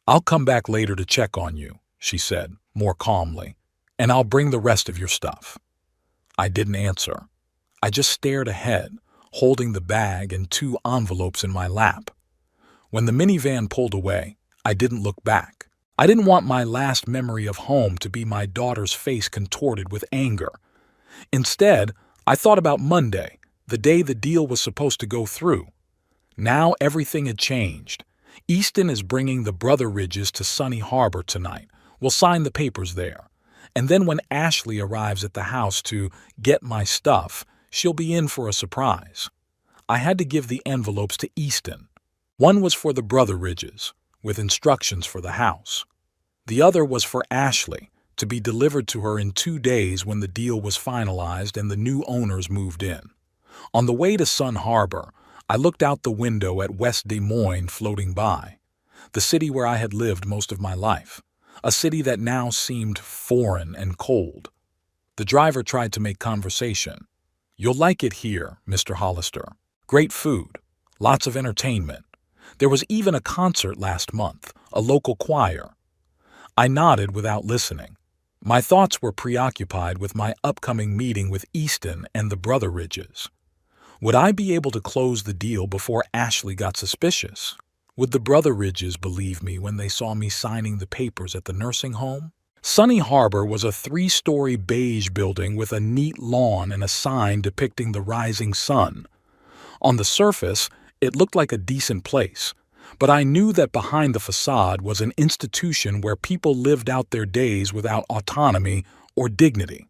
I'll come back later to check on you, she said, more calmly, and I'll bring the rest of your stuff. I didn't answer. I just stared ahead, holding the bag and 2 envelopes in my lap. When the minivan pulled away, I didn't look back. I didn't want my last memory of home to be my daughter's face contorted with anger. Instead, I thought about Monday, the day the deal was supposed to go through. Now everything had changed. Easton is bringing the Brotheridges to Sunny Harbor tonight. We'll sign the papers there. And then when Ashley arrives at the house to get my stuff, she'll be in for a surprise. I had to give the envelopes to Easton. One was for the Brotheridges, with instructions for the house. The other was for Ashley, to be delivered to her in 2 days when the deal was finalized and the new owners moved in. On the way to Sun Harbor, I looked out the window at West Des Moines floating by, the city where I had lived most of my life, a city that now seemed foreign and cold. The driver tried to make conversation. "You'll like it here, Mr. Hollister. Great food, lots of entertainment. There was even a concert last month, a local choir." I nodded without listening. My thoughts were preoccupied with my upcoming meeting with Easton and the Brotheridges. Would I be able to close the deal before Ashley got suspicious? Would the Brotheridges believe me when they saw me signing the papers at the nursing home? Sunny Harbor was a 3-story beige building with a neat lawn and a sign depicting the rising sun. On the surface, it looked like a decent place, but I knew that behind the facade was an institution where people lived out their days without autonomy or dignity.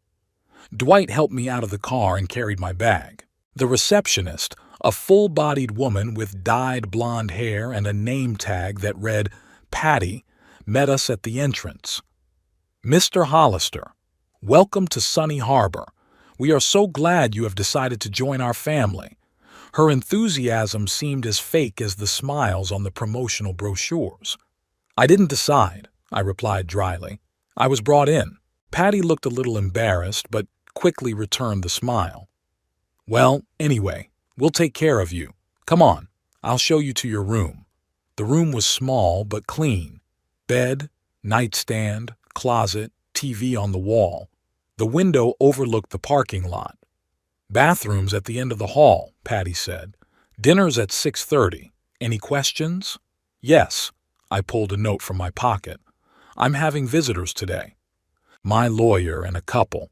Dwight helped me out of the car and carried my bag. The receptionist, a full-bodied woman with dyed blonde hair and a name tag that read Patty, met us at the entrance. "Mr. Hollister, welcome to Sunny Harbor. We are so glad you have decided to join our family." Her enthusiasm seemed as fake as the smiles on the promotional brochures. "I didn't decide," I replied dryly. "I was brought in." Patty looked a little embarrassed, but quickly returned the smile. "Well, anyway, we'll take care of you. Come on, I'll show you to your room." The room was small but clean. Bed, nightstand, closet, TV on the wall. The window overlooked the parking lot. "Bathrooms at the end of the hall," Patty said. "Dinner's at 6:30. Any questions?" "Yes." I pulled a note from my pocket. "I'm having visitors today. My lawyer and a couple.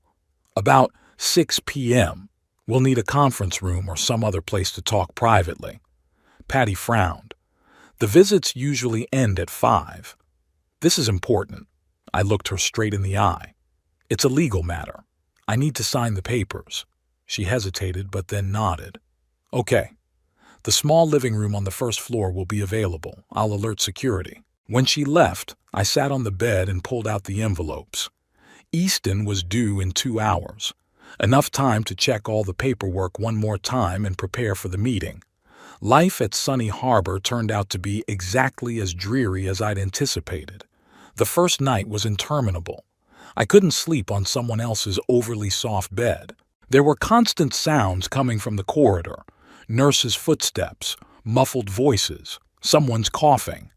About 6 p.m. We'll need a conference room or some other place to talk privately." Patty frowned. "The visits usually end at 5. This is important." I looked her straight in the eye. "It's a legal matter. I need to sign the papers." She hesitated but then nodded. "Okay. The small living room on the first floor will be available. I'll alert security." When she left, I sat on the bed and pulled out the envelopes. Easton was due in 2 hours. Enough time to check all the paperwork one more time and prepare for the meeting. Life at Sunny Harbor turned out to be exactly as dreary as I'd anticipated. The first night was interminable. I couldn't sleep on someone else's overly soft bed. There were constant sounds coming from the corridor, nurses' footsteps, muffled voices, someone's coughing.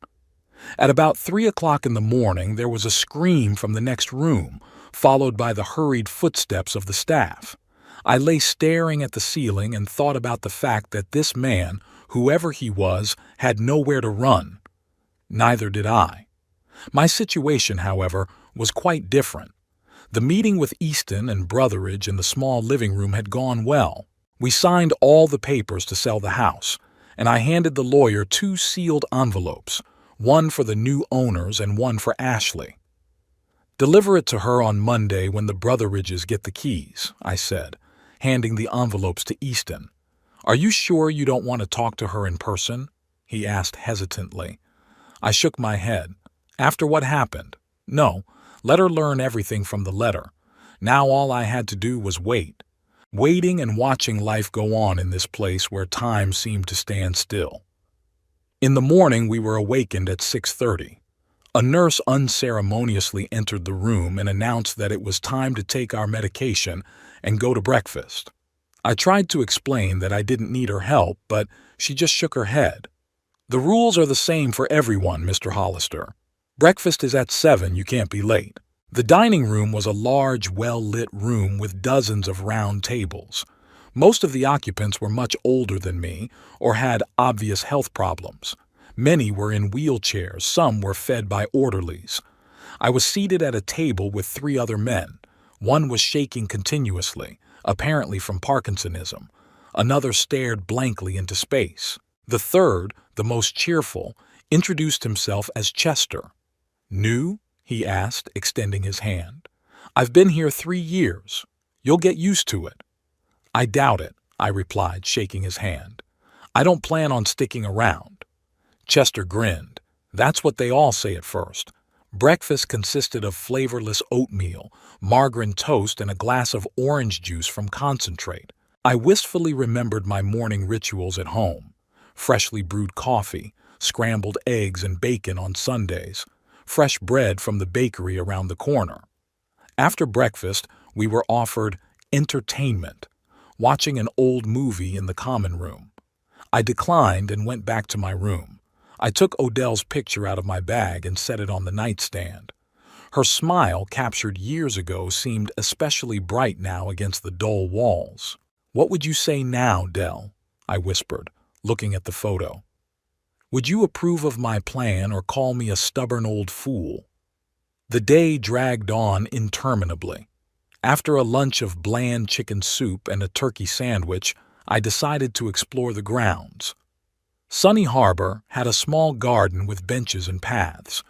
At about 3 o'clock in the morning, there was a scream from the next room, followed by the hurried footsteps of the staff. I lay staring at the ceiling and thought about the fact that this man, whoever he was, had nowhere to run. Neither did I. My situation, however, was quite different. The meeting with Easton and Brotheridge in the small living room had gone well. We signed all the papers to sell the house, and I handed the lawyer 2 sealed envelopes, one for the new owners and one for Ashley. "Deliver it to her on Monday when the Brotheridges get the keys," I said, handing the envelopes to Easton. "Are you sure you don't want to talk to her in person?" he asked hesitantly. I shook my head. "After what happened? No. Let her learn everything from the letter. Now all I had to do was wait. Waiting and watching life go on in this place where time seemed to stand still." In the morning we were awakened at 6:30. A nurse unceremoniously entered the room and announced that it was time to take our medication and go to breakfast. I tried to explain that I didn't need her help, but she just shook her head. "The rules are the same for everyone, Mr. Hollister. Breakfast is at 7, you can't be late." The dining room was a large, well-lit room with dozens of round tables. Most of the occupants were much older than me or had obvious health problems. Many were in wheelchairs, some were fed by orderlies. I was seated at a table with 3 other men. One was shaking continuously, apparently from Parkinsonism. Another stared blankly into space. The third, the most cheerful, introduced himself as Chester. "New?" he asked, extending his hand. "I've been here 3 years. You'll get used to it." "I doubt it," I replied, shaking his hand. "I don't plan on sticking around." Chester grinned. "That's what they all say at first. Breakfast consisted of flavorless oatmeal, margarine toast, and a glass of orange juice from concentrate. I wistfully remembered my morning rituals at home: freshly brewed coffee, scrambled eggs and bacon on Sundays, fresh bread from the bakery around the corner. After breakfast, we were offered entertainment, watching an old movie in the common room. I declined and went back to my room. I took Odell's picture out of my bag and set it on the nightstand. Her smile, captured years ago, seemed especially bright now against the dull walls. "What would you say now, Dell?" I whispered, looking at the photo. "Would you approve of my plan or call me a stubborn old fool?" The day dragged on interminably. After a lunch of bland chicken soup and a turkey sandwich, I decided to explore the grounds. Sunny Harbor had a small garden with benches and paths.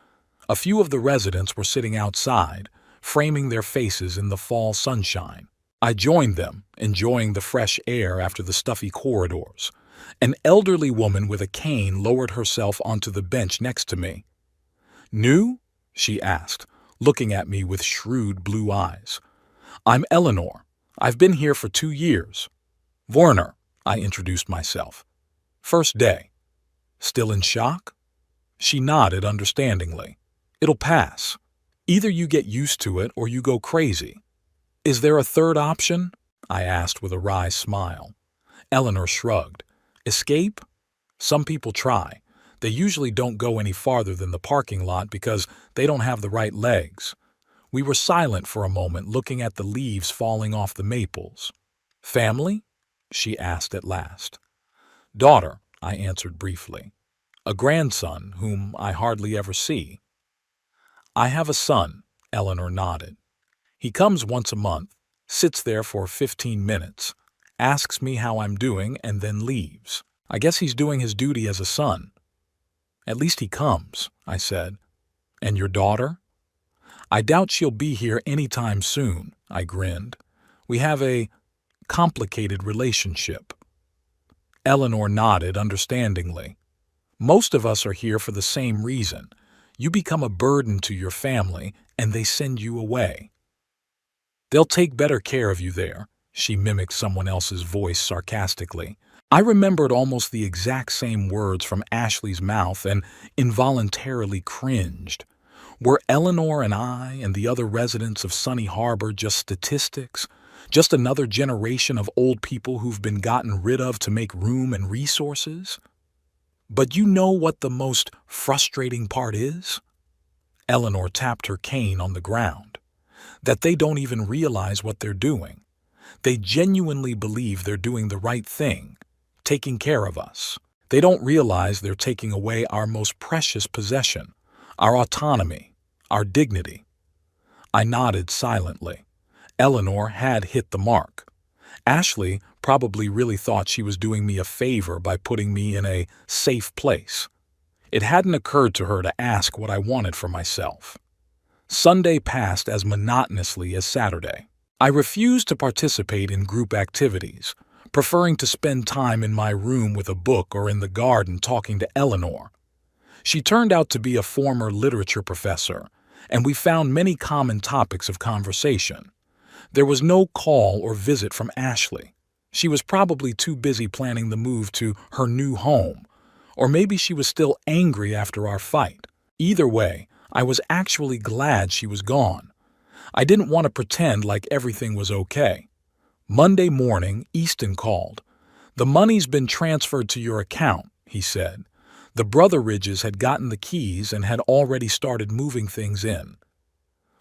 A few of the residents were sitting outside, framing their faces in the fall sunshine. I joined them, enjoying the fresh air after the stuffy corridors. An elderly woman with a cane lowered herself onto the bench next to me. "New?" she asked, looking at me with shrewd blue eyes. "I'm Eleanor. I've been here for 2 years. Werner," I introduced myself. "First day." "Still in shock?" She nodded understandingly. "It'll pass. Either you get used to it or you go crazy." "Is there a third option?" I asked with a wry smile. Eleanor shrugged. "Escape? Some people try. They usually don't go any farther than the parking lot because they don't have the right legs." We were silent for a moment, looking at the leaves falling off the maples. "Family?" she asked at last. "Daughter," I answered briefly. "A grandson whom I hardly ever see." "I have a son," Eleanor nodded. "He comes once a month, sits there for 15 minutes, asks me how I'm doing, and then leaves. I guess he's doing his duty as a son." "At least he comes," I said. "And your daughter?" "I doubt she'll be here any time soon," I grinned. "We have a complicated relationship." Eleanor nodded understandingly. "Most of us are here for the same reason. You become a burden to your family, and they send you away." "They'll take better care of you there," she mimicked someone else's voice sarcastically. I remembered almost the exact same words from Ashley's mouth and involuntarily cringed. Were Eleanor and I and the other residents of Sunny Harbor just statistics? Just another generation of old people who've been gotten rid of to make room and resources? But you know what the most frustrating part is? Eleanor tapped her cane on the ground. That they don't even realize what they're doing. They genuinely believe they're doing the right thing, taking care of us. They don't realize they're taking away our most precious possession, our autonomy, our dignity. I nodded silently. Eleanor had hit the mark. Ashley probably really thought she was doing me a favor by putting me in a safe place. It hadn't occurred to her to ask what I wanted for myself. Sunday passed as monotonously as Saturday. I refused to participate in group activities, preferring to spend time in my room with a book or in the garden talking to Eleanor. She turned out to be a former literature professor, and we found many common topics of conversation. There was no call or visit from Ashley. She was probably too busy planning the move to her new home, or maybe she was still angry after our fight. Either way, I was actually glad she was gone. I didn't want to pretend like everything was okay. Monday morning, Easton called. "The money's been transferred to your account," he said. The Brotheridges had gotten the keys and had already started moving things in.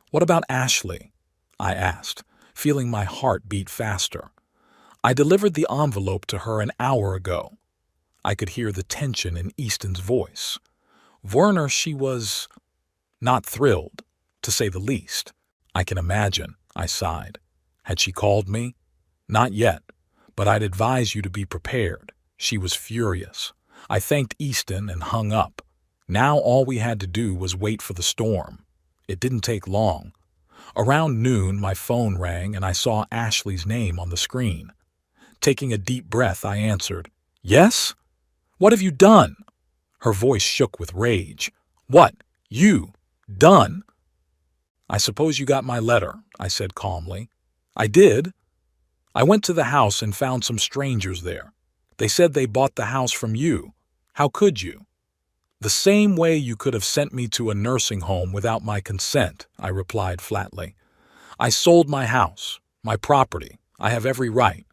"What about Ashley?" I asked, feeling my heart beat faster. "I delivered the envelope to her an hour ago." I could hear the tension in Easton's voice. Werner, she was not thrilled, to say the least. "I can imagine," I sighed. "Had she called me?" "Not yet, but I'd advise you to be prepared." She was furious. I thanked Easton and hung up. Now all we had to do was wait for the storm. It didn't take long. Around noon, my phone rang and I saw Ashley's name on the screen. Taking a deep breath, I answered. "Yes? What have you done?" Her voice shook with rage. "What? You? Done. I suppose you got my letter, I said calmly. I did. I went to the house and found some strangers there. They said they bought the house from you. How could you? The same way you could have sent me to a nursing home without my consent, I replied flatly. I sold my house, my property. I have every right.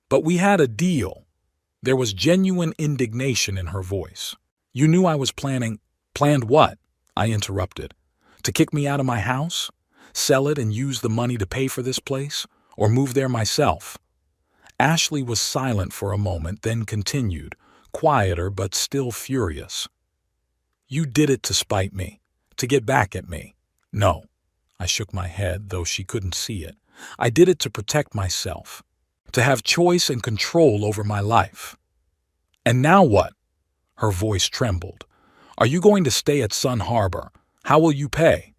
But we had a deal. There was genuine indignation in her voice. You knew I was planning. Planned what? I interrupted. To kick me out of my house? Sell it and use the money to pay for this place? Or move there myself? Ashley was silent for a moment, then continued, quieter but still furious. You did it to spite me, to get back at me. No. I shook my head, though she couldn't see it. I did it to protect myself, to have choice and control over my life. And now what? Her voice trembled. Are you going to stay at Sun Harbor? How will you pay?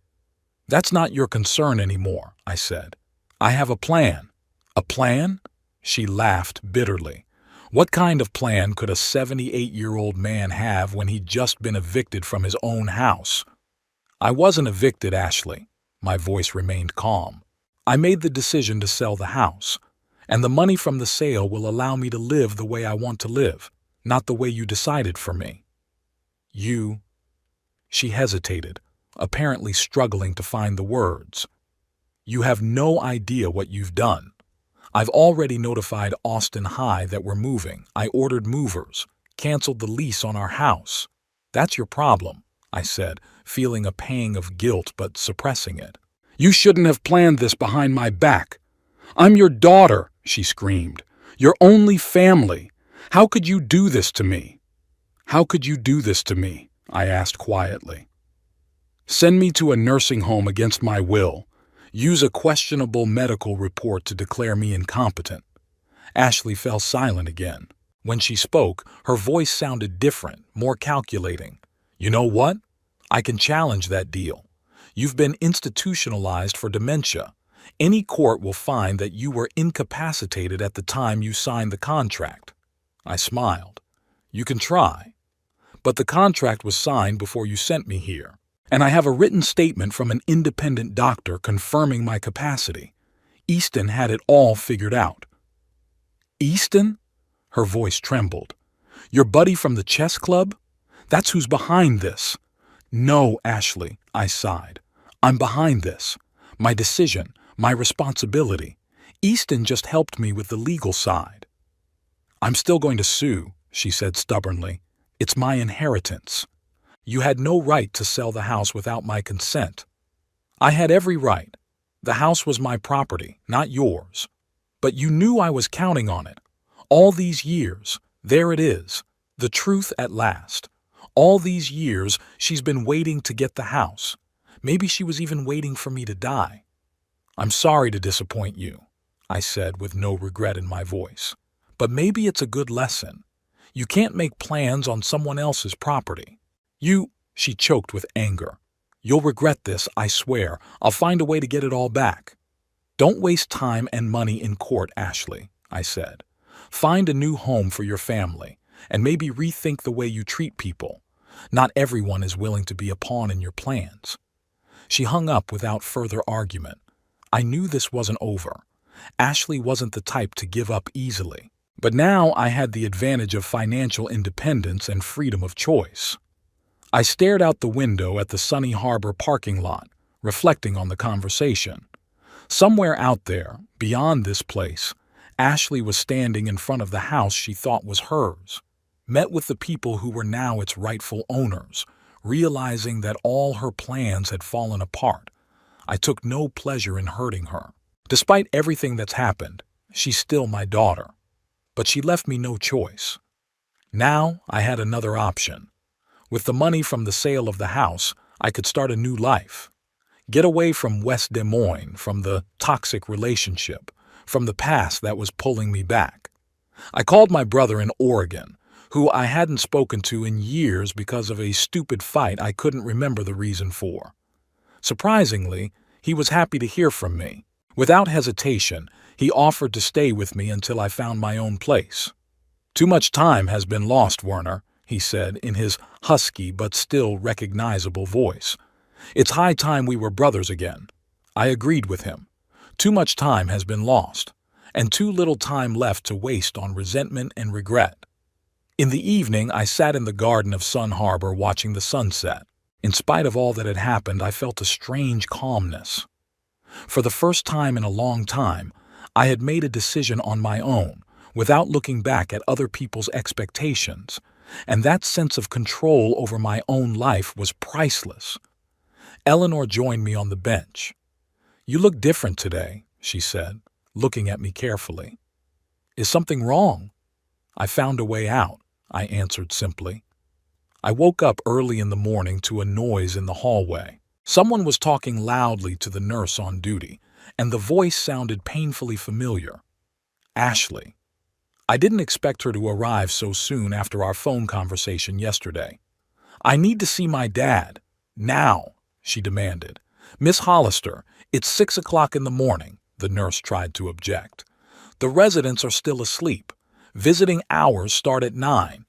That's not your concern anymore, I said. I have a plan. A plan? She laughed bitterly. What kind of plan could a 78-year-old man have when he'd just been evicted from his own house? I wasn't evicted, Ashley. My voice remained calm. I made the decision to sell the house, and the money from the sale will allow me to live the way I want to live, not the way you decided for me. You... She hesitated, apparently struggling to find the words. You have no idea what you've done. I've already notified Austin High that we're moving. I ordered movers, canceled the lease on our house. That's your problem, I said, feeling a pang of guilt but suppressing it. You shouldn't have planned this behind my back. I'm your daughter, she screamed. Your only family. How could you do this to me? How could you do this to me? I asked quietly. Send me to a nursing home against my will. Use a questionable medical report to declare me incompetent. Ashley fell silent again. When she spoke, her voice sounded different, more calculating. You know what? I can challenge that deal. You've been institutionalized for dementia. Any court will find that you were incapacitated at the time you signed the contract. I smiled. You can try. But the contract was signed before you sent me here. And I have a written statement from an independent doctor confirming my capacity. Easton had it all figured out. Easton? Her voice trembled. Your buddy from the chess club? That's who's behind this. No, Ashley, I sighed. I'm behind this. My decision, my responsibility. Easton just helped me with the legal side. I'm still going to sue, she said stubbornly. It's my inheritance. You had no right to sell the house without my consent. I had every right. The house was my property, not yours. But you knew I was counting on it. All these years, there it is, the truth at last. All these years, she's been waiting to get the house. Maybe she was even waiting for me to die. I'm sorry to disappoint you, I said with no regret in my voice. But maybe it's a good lesson. You can't make plans on someone else's property. She choked with anger. You'll regret this, I swear. I'll find a way to get it all back. Don't waste time and money in court, Ashley, I said. Find a new home for your family, and maybe rethink the way you treat people. Not everyone is willing to be a pawn in your plans. She hung up without further argument. I knew this wasn't over. Ashley wasn't the type to give up easily. But now I had the advantage of financial independence and freedom of choice. I stared out the window at the Sunny Harbor parking lot, reflecting on the conversation. Somewhere out there, beyond this place, Ashley was standing in front of the house she thought was hers, met with the people who were now its rightful owners, realizing that all her plans had fallen apart. I took no pleasure in hurting her. Despite everything that's happened, she's still my daughter. But she left me no choice. Now I had another option. With the money from the sale of the house, I could start a new life. Get away from West Des Moines, from the toxic relationship, from the past that was pulling me back. I called my brother in Oregon, who I hadn't spoken to in years because of a stupid fight I couldn't remember the reason for. Surprisingly, he was happy to hear from me. Without hesitation, he offered to stay with me until I found my own place. Too much time has been lost, Werner, he said in his husky but still recognizable voice. It's high time we were brothers again. I agreed with him. Too much time has been lost, and too little time left to waste on resentment and regret. In the evening, I sat in the garden of Sun Harbor watching the sunset. In spite of all that had happened, I felt a strange calmness. For the first time in a long time, I had made a decision on my own, without looking back at other people's expectations, and that sense of control over my own life was priceless. Eleanor joined me on the bench. "You look different today," she said, looking at me carefully. "Is something wrong?" "I found a way out," I answered simply. I woke up early in the morning to a noise in the hallway. Someone was talking loudly to the nurse on duty, and the voice sounded painfully familiar. Ashley. I didn't expect her to arrive so soon after our phone conversation yesterday. "I need to see my dad. Now," she demanded. "Miss Hollister, it's 6 o'clock in the morning," the nurse tried to object. "The residents are still asleep. Visiting hours start at 9.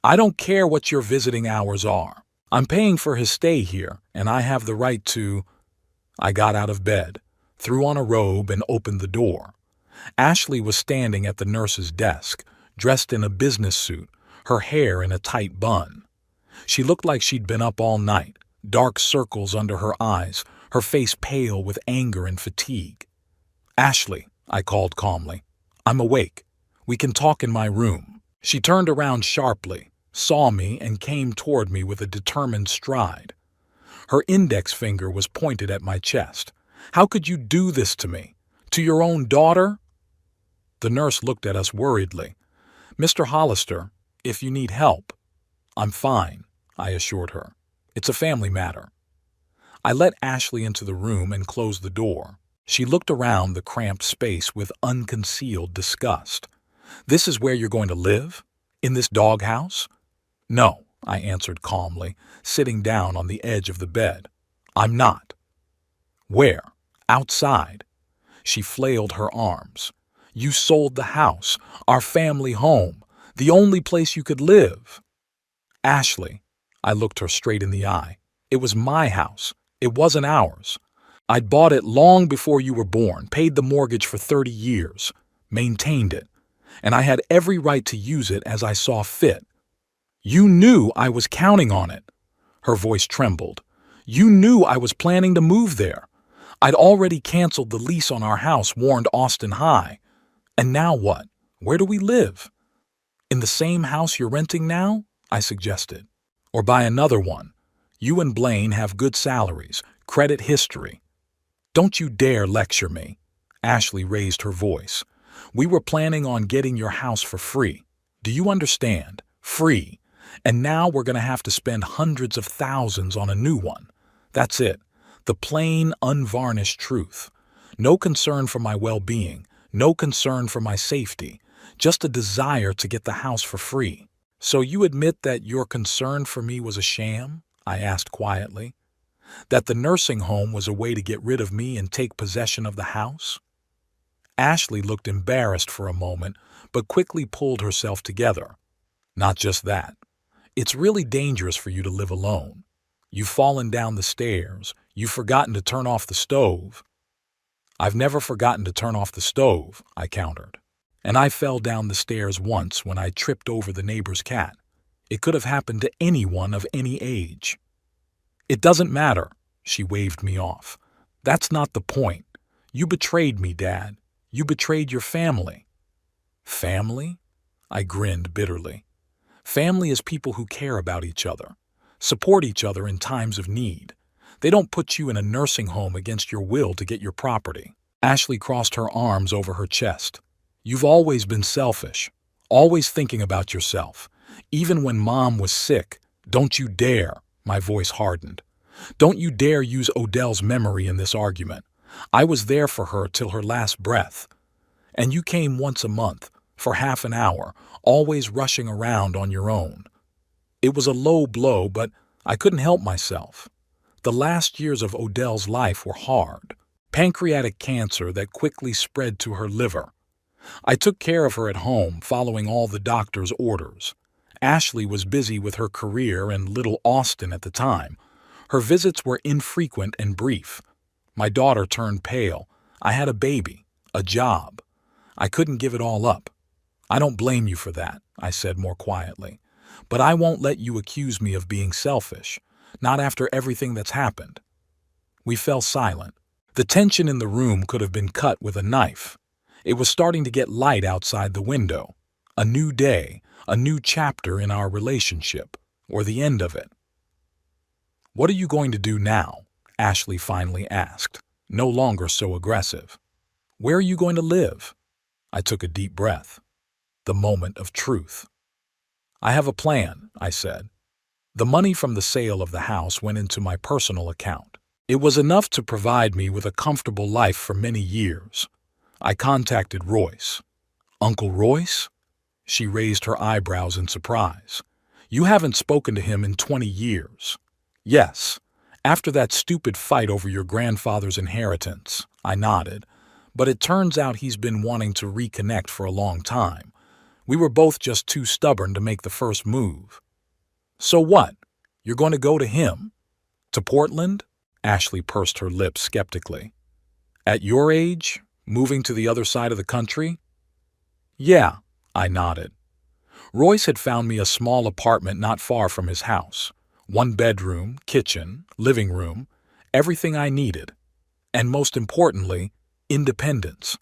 "I don't care what your visiting hours are. I'm paying for his stay here, and I have the right to—" I got out of bed, threw on a robe, and opened the door. Ashley was standing at the nurse's desk, dressed in a business suit, her hair in a tight bun. She looked like she'd been up all night, dark circles under her eyes, her face pale with anger and fatigue. "Ashley," I called calmly, "I'm awake. We can talk in my room." She turned around sharply, saw me, and came toward me with a determined stride. Her index finger was pointed at my chest. "How could you do this to me? To your own daughter?" The nurse looked at us worriedly. "Mr. Hollister, if you need help—" "I'm fine," I assured her. "It's a family matter." I let Ashley into the room and closed the door. She looked around the cramped space with unconcealed disgust. "This is where you're going to live? In this doghouse?" "No," I answered calmly, sitting down on the edge of the bed. "I'm not." "Where?" "Outside." She flailed her arms. "You sold the house, our family home, the only place you could live." "Ashley," I looked her straight in the eye, "it was my house. It wasn't ours. I'd bought it long before you were born, paid the mortgage for 30 years, maintained it, and I had every right to use it as I saw fit. You knew I was counting on it." Her voice trembled. "You knew I was planning to move there. I'd already canceled the lease on our house, warned Austin High. And now what? Where do we live?" "In the same house you're renting now?" I suggested. "Or buy another one. You and Blaine have good salaries, credit history." "Don't you dare lecture me." Ashley raised her voice. "We were planning on getting your house for free. Do you understand? Free. And now we're going to have to spend hundreds of thousands on a new one. That's it. The plain, unvarnished truth. No concern for my well-being, no concern for my safety, just a desire to get the house for free." "So you admit that your concern for me was a sham?" I asked quietly. "That the nursing home was a way to get rid of me and take possession of the house?" Ashley looked embarrassed for a moment, but quickly pulled herself together. "Not just that. It's really dangerous for you to live alone. You've fallen down the stairs. You've forgotten to turn off the stove." "I've never forgotten to turn off the stove," I countered. "And I fell down the stairs once when I tripped over the neighbor's cat. It could have happened to anyone of any age." "It doesn't matter," she waved me off. "That's not the point. You betrayed me, Dad. You betrayed your family." "Family?" I grinned bitterly. "Family is people who care about each other, support each other in times of need. They don't put you in a nursing home against your will to get your property." Ashley crossed her arms over her chest. "You've always been selfish, always thinking about yourself. Even when Mom was sick, don't you dare," my voice hardened. "Don't you dare use Odell's memory in this argument. I was there for her till her last breath. And you came once a month, for half an hour, always rushing around on your own. It was a low blow, but I couldn't help myself. The last years of Odell's life were hard. Pancreatic cancer that quickly spread to her liver. I took care of her at home, following all the doctor's orders. Ashley was busy with her career and little Austin at the time. Her visits were infrequent and brief. My daughter turned pale. I had a baby, a job. I couldn't give it all up. I don't blame you for that, I said more quietly. But I won't let you accuse me of being selfish, not after everything that's happened. We fell silent. The tension in the room could have been cut with a knife. It was starting to get light outside the window. A new day, a new chapter in our relationship, or the end of it. "What are you going to do now?" Ashley finally asked, no longer so aggressive. "Where are you going to live?" I took a deep breath. The moment of truth. "I have a plan," I said. The money from the sale of the house went into my personal account. It was enough to provide me with a comfortable life for many years. I contacted Royce. "Uncle Royce?" She raised her eyebrows in surprise. "You haven't spoken to him in 20 years. "Yes, after that stupid fight over your grandfather's inheritance," I nodded. "But it turns out he's been wanting to reconnect for a long time. We were both just too stubborn to make the first move." "So what? You're going to go to him? To Portland?" Ashley pursed her lips skeptically. "At your age? Moving to the other side of the country?" "Yeah," I nodded. Royce had found me a small apartment not far from his house. 1 bedroom, kitchen, living room, everything I needed. And most importantly, independence.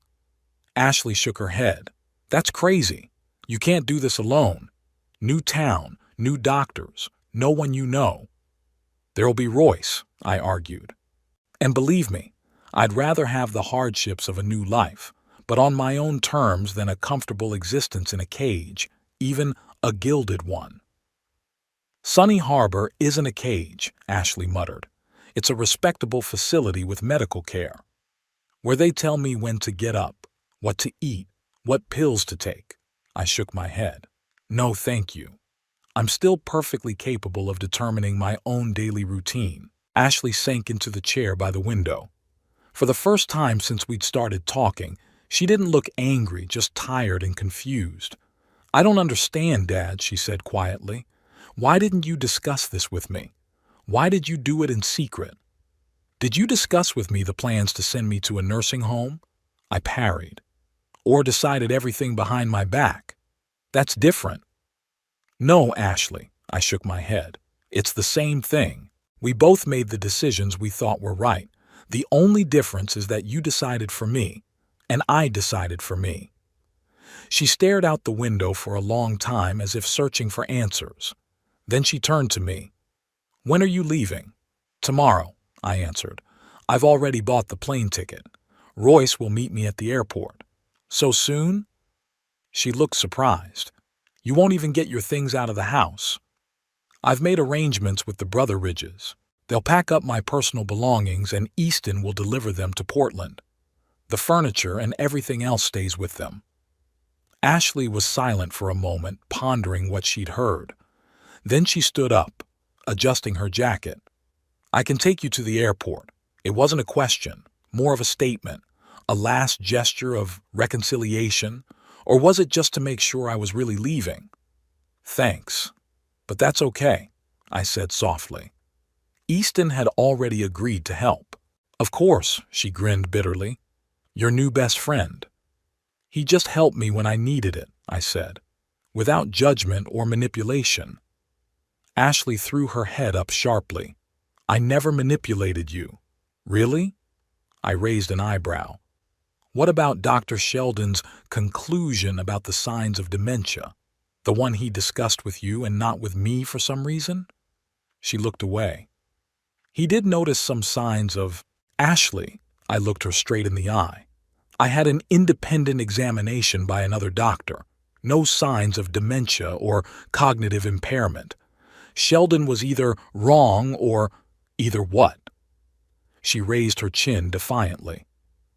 Ashley shook her head. "That's crazy. You can't do this alone. New town, new doctors, no one you know." "There'll be Royce," I argued. "And believe me, I'd rather have the hardships of a new life, but on my own terms than a comfortable existence in a cage, even a gilded one." "Sunny Harbor isn't a cage," Ashley muttered. "It's a respectable facility with medical care, where they tell me when to get up, what to eat, what pills to take." I shook my head. "No, thank you. I'm still perfectly capable of determining my own daily routine." Ashley sank into the chair by the window. For the first time since we'd started talking, she didn't look angry, just tired and confused. "I don't understand, Dad," she said quietly. "Why didn't you discuss this with me? Why did you do it in secret? Did you discuss with me the plans to send me to a nursing home?" I parried. "Or decided everything behind my back? That's different." "No, Ashley," I shook my head. "It's the same thing. We both made the decisions we thought were right. The only difference is that you decided for me, and I decided for me." She stared out the window for a long time as if searching for answers. Then she turned to me. "When are you leaving?" "Tomorrow," I answered. "I've already bought the plane ticket. Royce will meet me at the airport." "So soon?" She looked surprised. "You won't even get your things out of the house." "I've made arrangements with the Brotheridges. They'll pack up my personal belongings and Easton will deliver them to Portland. The furniture and everything else stays with them." Ashley was silent for a moment, pondering what she'd heard. Then she stood up, adjusting her jacket. "I can take you to the airport." It wasn't a question, more of a statement, a last gesture of reconciliation, or was it just to make sure I was really leaving? "Thanks, but that's okay," I said softly. Easton had already agreed to help. "Of course," she grinned bitterly. "Your new best friend." "He just helped me when I needed it," I said, without judgment or manipulation. Ashley threw her head up sharply. "I never manipulated you." "Really?" I raised an eyebrow. "What about Dr. Sheldon's conclusion about the signs of dementia? The one he discussed with you and not with me for some reason?" She looked away. "He did notice some signs of—" "Ashley," I looked her straight in the eye. "I had an independent examination by another doctor. No signs of dementia or cognitive impairment. Sheldon was either wrong or—" "Either what?" She raised her chin defiantly.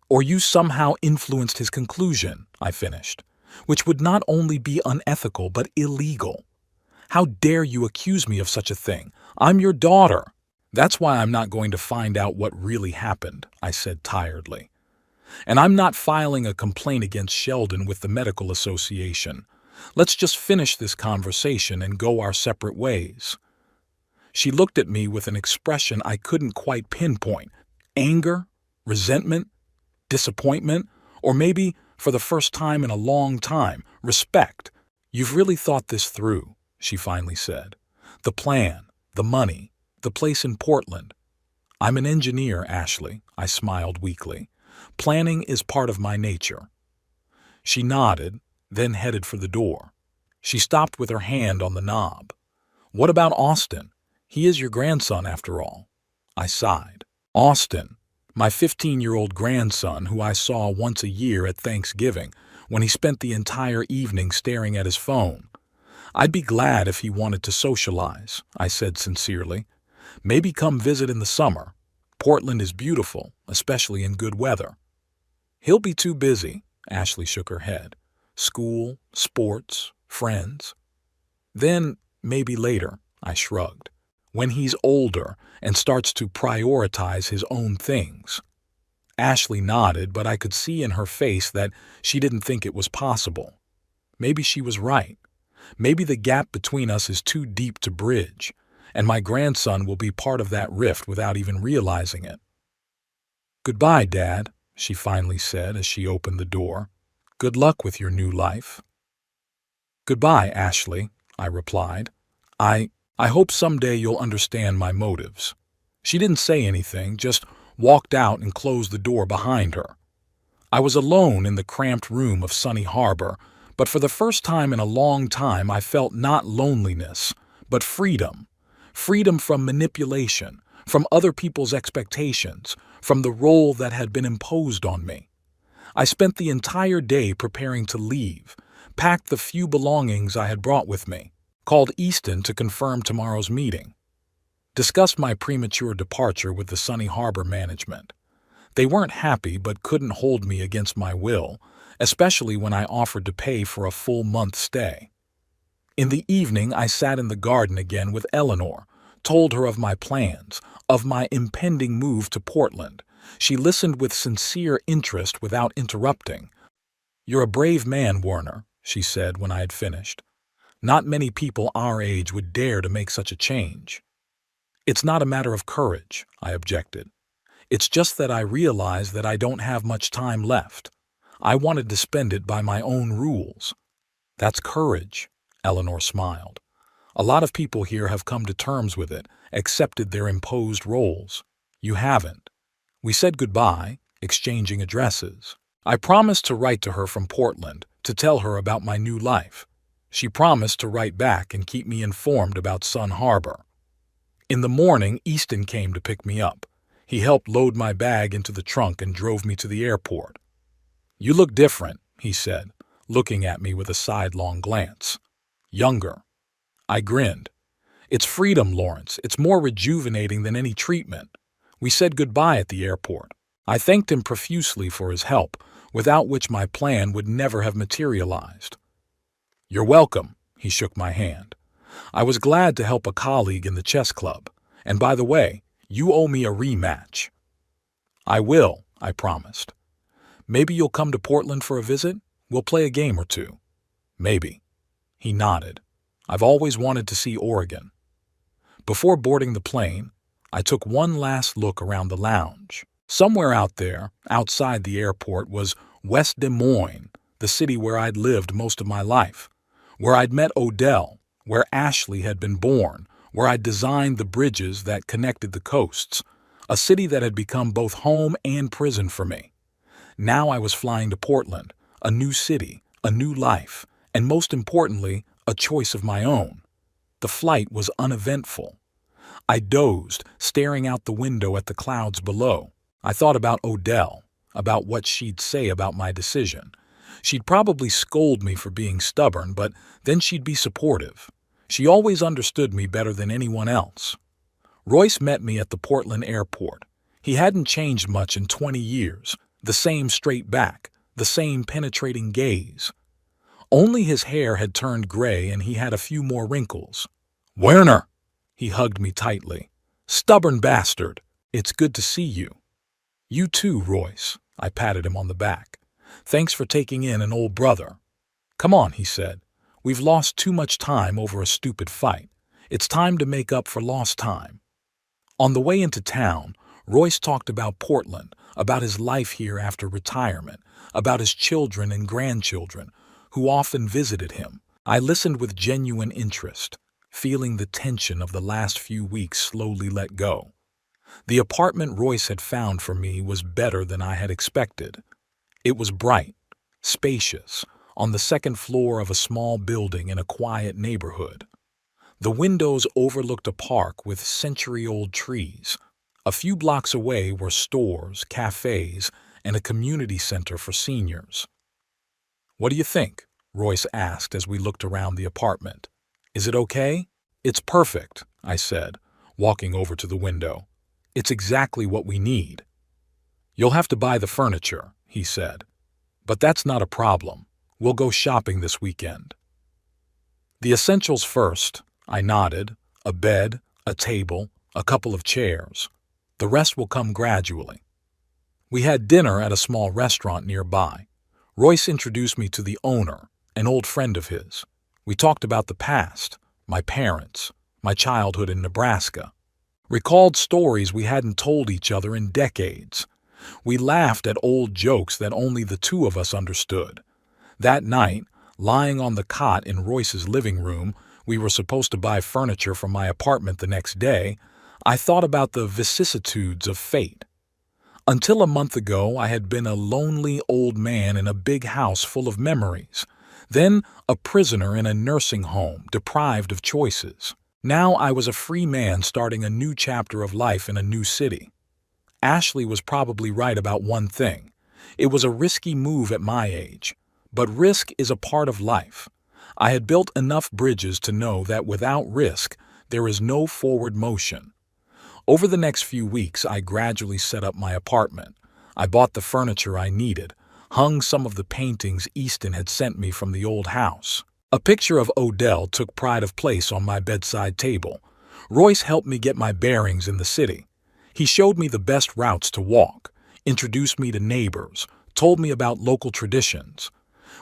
"Or you somehow influenced his conclusion," I finished, "which would not only be unethical but illegal. How dare you accuse me of such a thing? I'm your daughter." "That's why I'm not going to find out what really happened," I said tiredly. "And I'm not filing a complaint against Sheldon with the medical association. Let's just finish this conversation and go our separate ways." She looked at me with an expression I couldn't quite pinpoint. Anger? Resentment? Disappointment? Or maybe, for the first time in a long time, respect. "You've really thought this through," she finally said. "The plan, the money, the place in Portland." "I'm an engineer, Ashley," I smiled weakly. "Planning is part of my nature." She nodded, then headed for the door. She stopped with her hand on the knob. "What about Austin? He is your grandson, after all." I sighed. Austin, my 15-year-old grandson who I saw once a year at Thanksgiving when he spent the entire evening staring at his phone. "I'd be glad if he wanted to socialize," I said sincerely. "Maybe come visit in the summer. Portland is beautiful, especially in good weather." "He'll be too busy," Ashley shook her head. "School, sports, friends." "Then maybe later," I shrugged. "When he's older and starts to prioritize his own things." Ashley nodded, but I could see in her face that she didn't think it was possible. Maybe she was right. Maybe the gap between us is too deep to bridge, and my grandson will be part of that rift without even realizing it. "Goodbye, Dad," she finally said as she opened the door. "Good luck with your new life." "Goodbye, Ashley," I replied. I hope someday you'll understand my motives." She didn't say anything, just walked out and closed the door behind her. I was alone in the cramped room of Sunny Harbor, but for the first time in a long time I felt not loneliness, but freedom. Freedom from manipulation, from other people's expectations, from the role that had been imposed on me. I spent the entire day preparing to leave, packed the few belongings I had brought with me, called Easton to confirm tomorrow's meeting, discussed my premature departure with the Sunny Harbor management. They weren't happy but couldn't hold me against my will, especially when I offered to pay for a full month stay. In the evening, I sat in the garden again with Eleanor, told her of my plans, of my impending move to Portland. She listened with sincere interest without interrupting. "You're a brave man, Werner," she said when I had finished. "Not many people our age would dare to make such a change." "It's not a matter of courage," I objected. "It's just that I realize that I don't have much time left. I wanted to spend it by my own rules." "That's courage," Eleanor smiled. "A lot of people here have come to terms with it, accepted their imposed roles. You haven't." We said goodbye, exchanging addresses. I promised to write to her from Portland, to tell her about my new life. She promised to write back and keep me informed about Sun Harbor. In the morning, Easton came to pick me up. He helped load my bag into the trunk and drove me to the airport. "You look different," he said, looking at me with a sidelong glance. "Younger." I grinned. "It's freedom, Lawrence. It's more rejuvenating than any treatment." We said goodbye at the airport. I thanked him profusely for his help, without which my plan would never have materialized. "You're welcome," he shook my hand. "I was glad to help a colleague in the chess club. And by the way, you owe me a rematch." "I will," I promised. "Maybe you'll come to Portland for a visit? We'll play a game or two." "Maybe." He nodded. "I've always wanted to see Oregon." Before boarding the plane, I took one last look around the lounge. Somewhere out there, outside the airport, was West Des Moines, the city where I'd lived most of my life, where I'd met Odell, where Ashley had been born, where I'd designed the bridges that connected the coasts, a city that had become both home and prison for me. Now I was flying to Portland, a new city, a new life, and most importantly, a choice of my own. The flight was uneventful. I dozed, staring out the window at the clouds below. I thought about Odell, about what she'd say about my decision. She'd probably scold me for being stubborn, but then she'd be supportive. She always understood me better than anyone else. Royce met me at the Portland airport. He hadn't changed much in 20 years, the same straight back, the same penetrating gaze. Only his hair had turned gray and he had a few more wrinkles. "Werner!" He hugged me tightly. "Stubborn bastard! It's good to see you." "You too, Royce." I patted him on the back. "Thanks for taking in an old brother." "Come on," he said. "We've lost too much time over a stupid fight. It's time to make up for lost time. On the way into town, Royce talked about Portland, about his life here after retirement, about his children and grandchildren, who often visited him. I listened with genuine interest, feeling the tension of the last few weeks slowly let go. The apartment Royce had found for me was better than I had expected. It was bright, spacious, on the second floor of a small building in a quiet neighborhood. The windows overlooked a park with century-old trees. A few blocks away were stores, cafes, and a community center for seniors. "What do you think?" Royce asked as we looked around the apartment. "Is it okay?" "It's perfect," I said, walking over to the window. "It's exactly what we need." "You'll have to buy the furniture," he said. "But that's not a problem. We'll go shopping this weekend." "The essentials first," I nodded. "A bed, a table, a couple of chairs. The rest will come gradually." We had dinner at a small restaurant nearby. Royce introduced me to the owner, an old friend of his. We talked about the past, my parents, my childhood in Nebraska. Recalled stories we hadn't told each other in decades. We laughed at old jokes that only the two of us understood. That night, lying on the cot in Royce's living room, we were supposed to buy furniture for my apartment the next day, I thought about the vicissitudes of fate. Until a month ago, I had been a lonely old man in a big house full of memories, then a prisoner in a nursing home, deprived of choices. Now I was a free man starting a new chapter of life in a new city. Ashley was probably right about one thing. It was a risky move at my age, but risk is a part of life. I had built enough bridges to know that without risk, there is no forward motion. Over the next few weeks, I gradually set up my apartment. I bought the furniture I needed, hung some of the paintings Easton had sent me from the old house. A picture of Odell took pride of place on my bedside table. Royce helped me get my bearings in the city. He showed me the best routes to walk, introduced me to neighbors, told me about local traditions.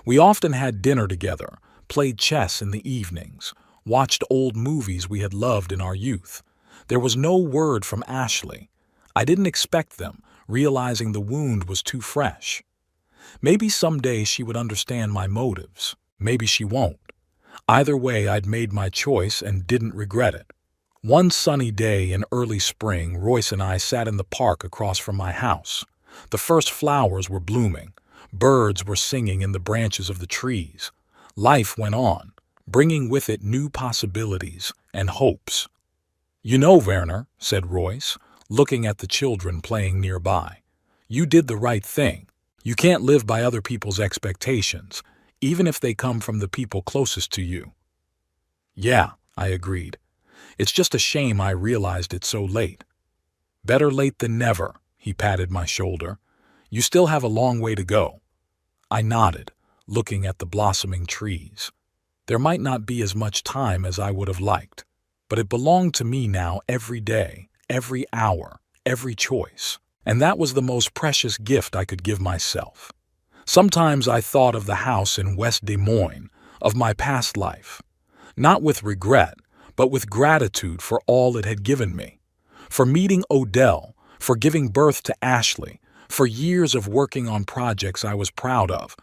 We often had dinner together, played chess in the evenings, watched old movies we had loved in our youth. There was no word from Ashley. I didn't expect them, realizing the wound was too fresh. Maybe someday she would understand my motives. Maybe she won't. Either way, I'd made my choice and didn't regret it. One sunny day in early spring, Royce and I sat in the park across from my house. The first flowers were blooming. Birds were singing in the branches of the trees. Life went on, bringing with it new possibilities and hopes. "You know, Werner," said Royce, looking at the children playing nearby, "you did the right thing. You can't live by other people's expectations, even if they come from the people closest to you." "Yeah," I agreed. "It's just a shame I realized it so late." "Better late than never," he patted my shoulder. "You still have a long way to go." I nodded, looking at the blossoming trees. There might not be as much time as I would have liked, but it belonged to me now every day, every hour, every choice. And that was the most precious gift I could give myself. Sometimes I thought of the house in West Des Moines, of my past life. Not with regret, but with gratitude for all it had given me. For meeting Odell, for giving birth to Ashley, for years of working on projects I was proud of.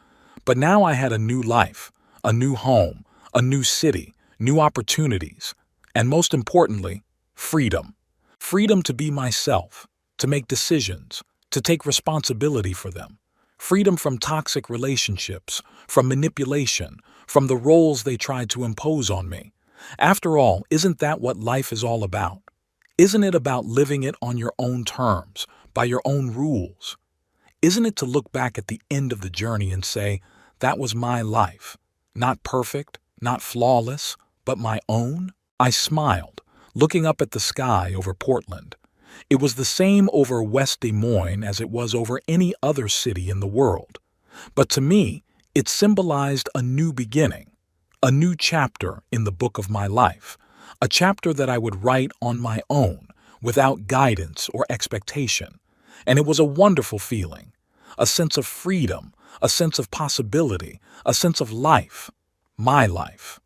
But now I had a new life, a new home, a new city, new opportunities, and most importantly, freedom. Freedom to be myself, to make decisions, to take responsibility for them. Freedom from toxic relationships, from manipulation, from the roles they tried to impose on me. After all, isn't that what life is all about? Isn't it about living it on your own terms, by your own rules? Isn't it to look back at the end of the journey and say, that was my life, not perfect, not flawless, but my own? I smiled, looking up at the sky over Portland. It was the same over West Des Moines as it was over any other city in the world. But to me, it symbolized a new beginning, a new chapter in the book of my life, a chapter that I would write on my own, without guidance or expectation. And it was a wonderful feeling, a sense of freedom, a sense of possibility, a sense of life, my life.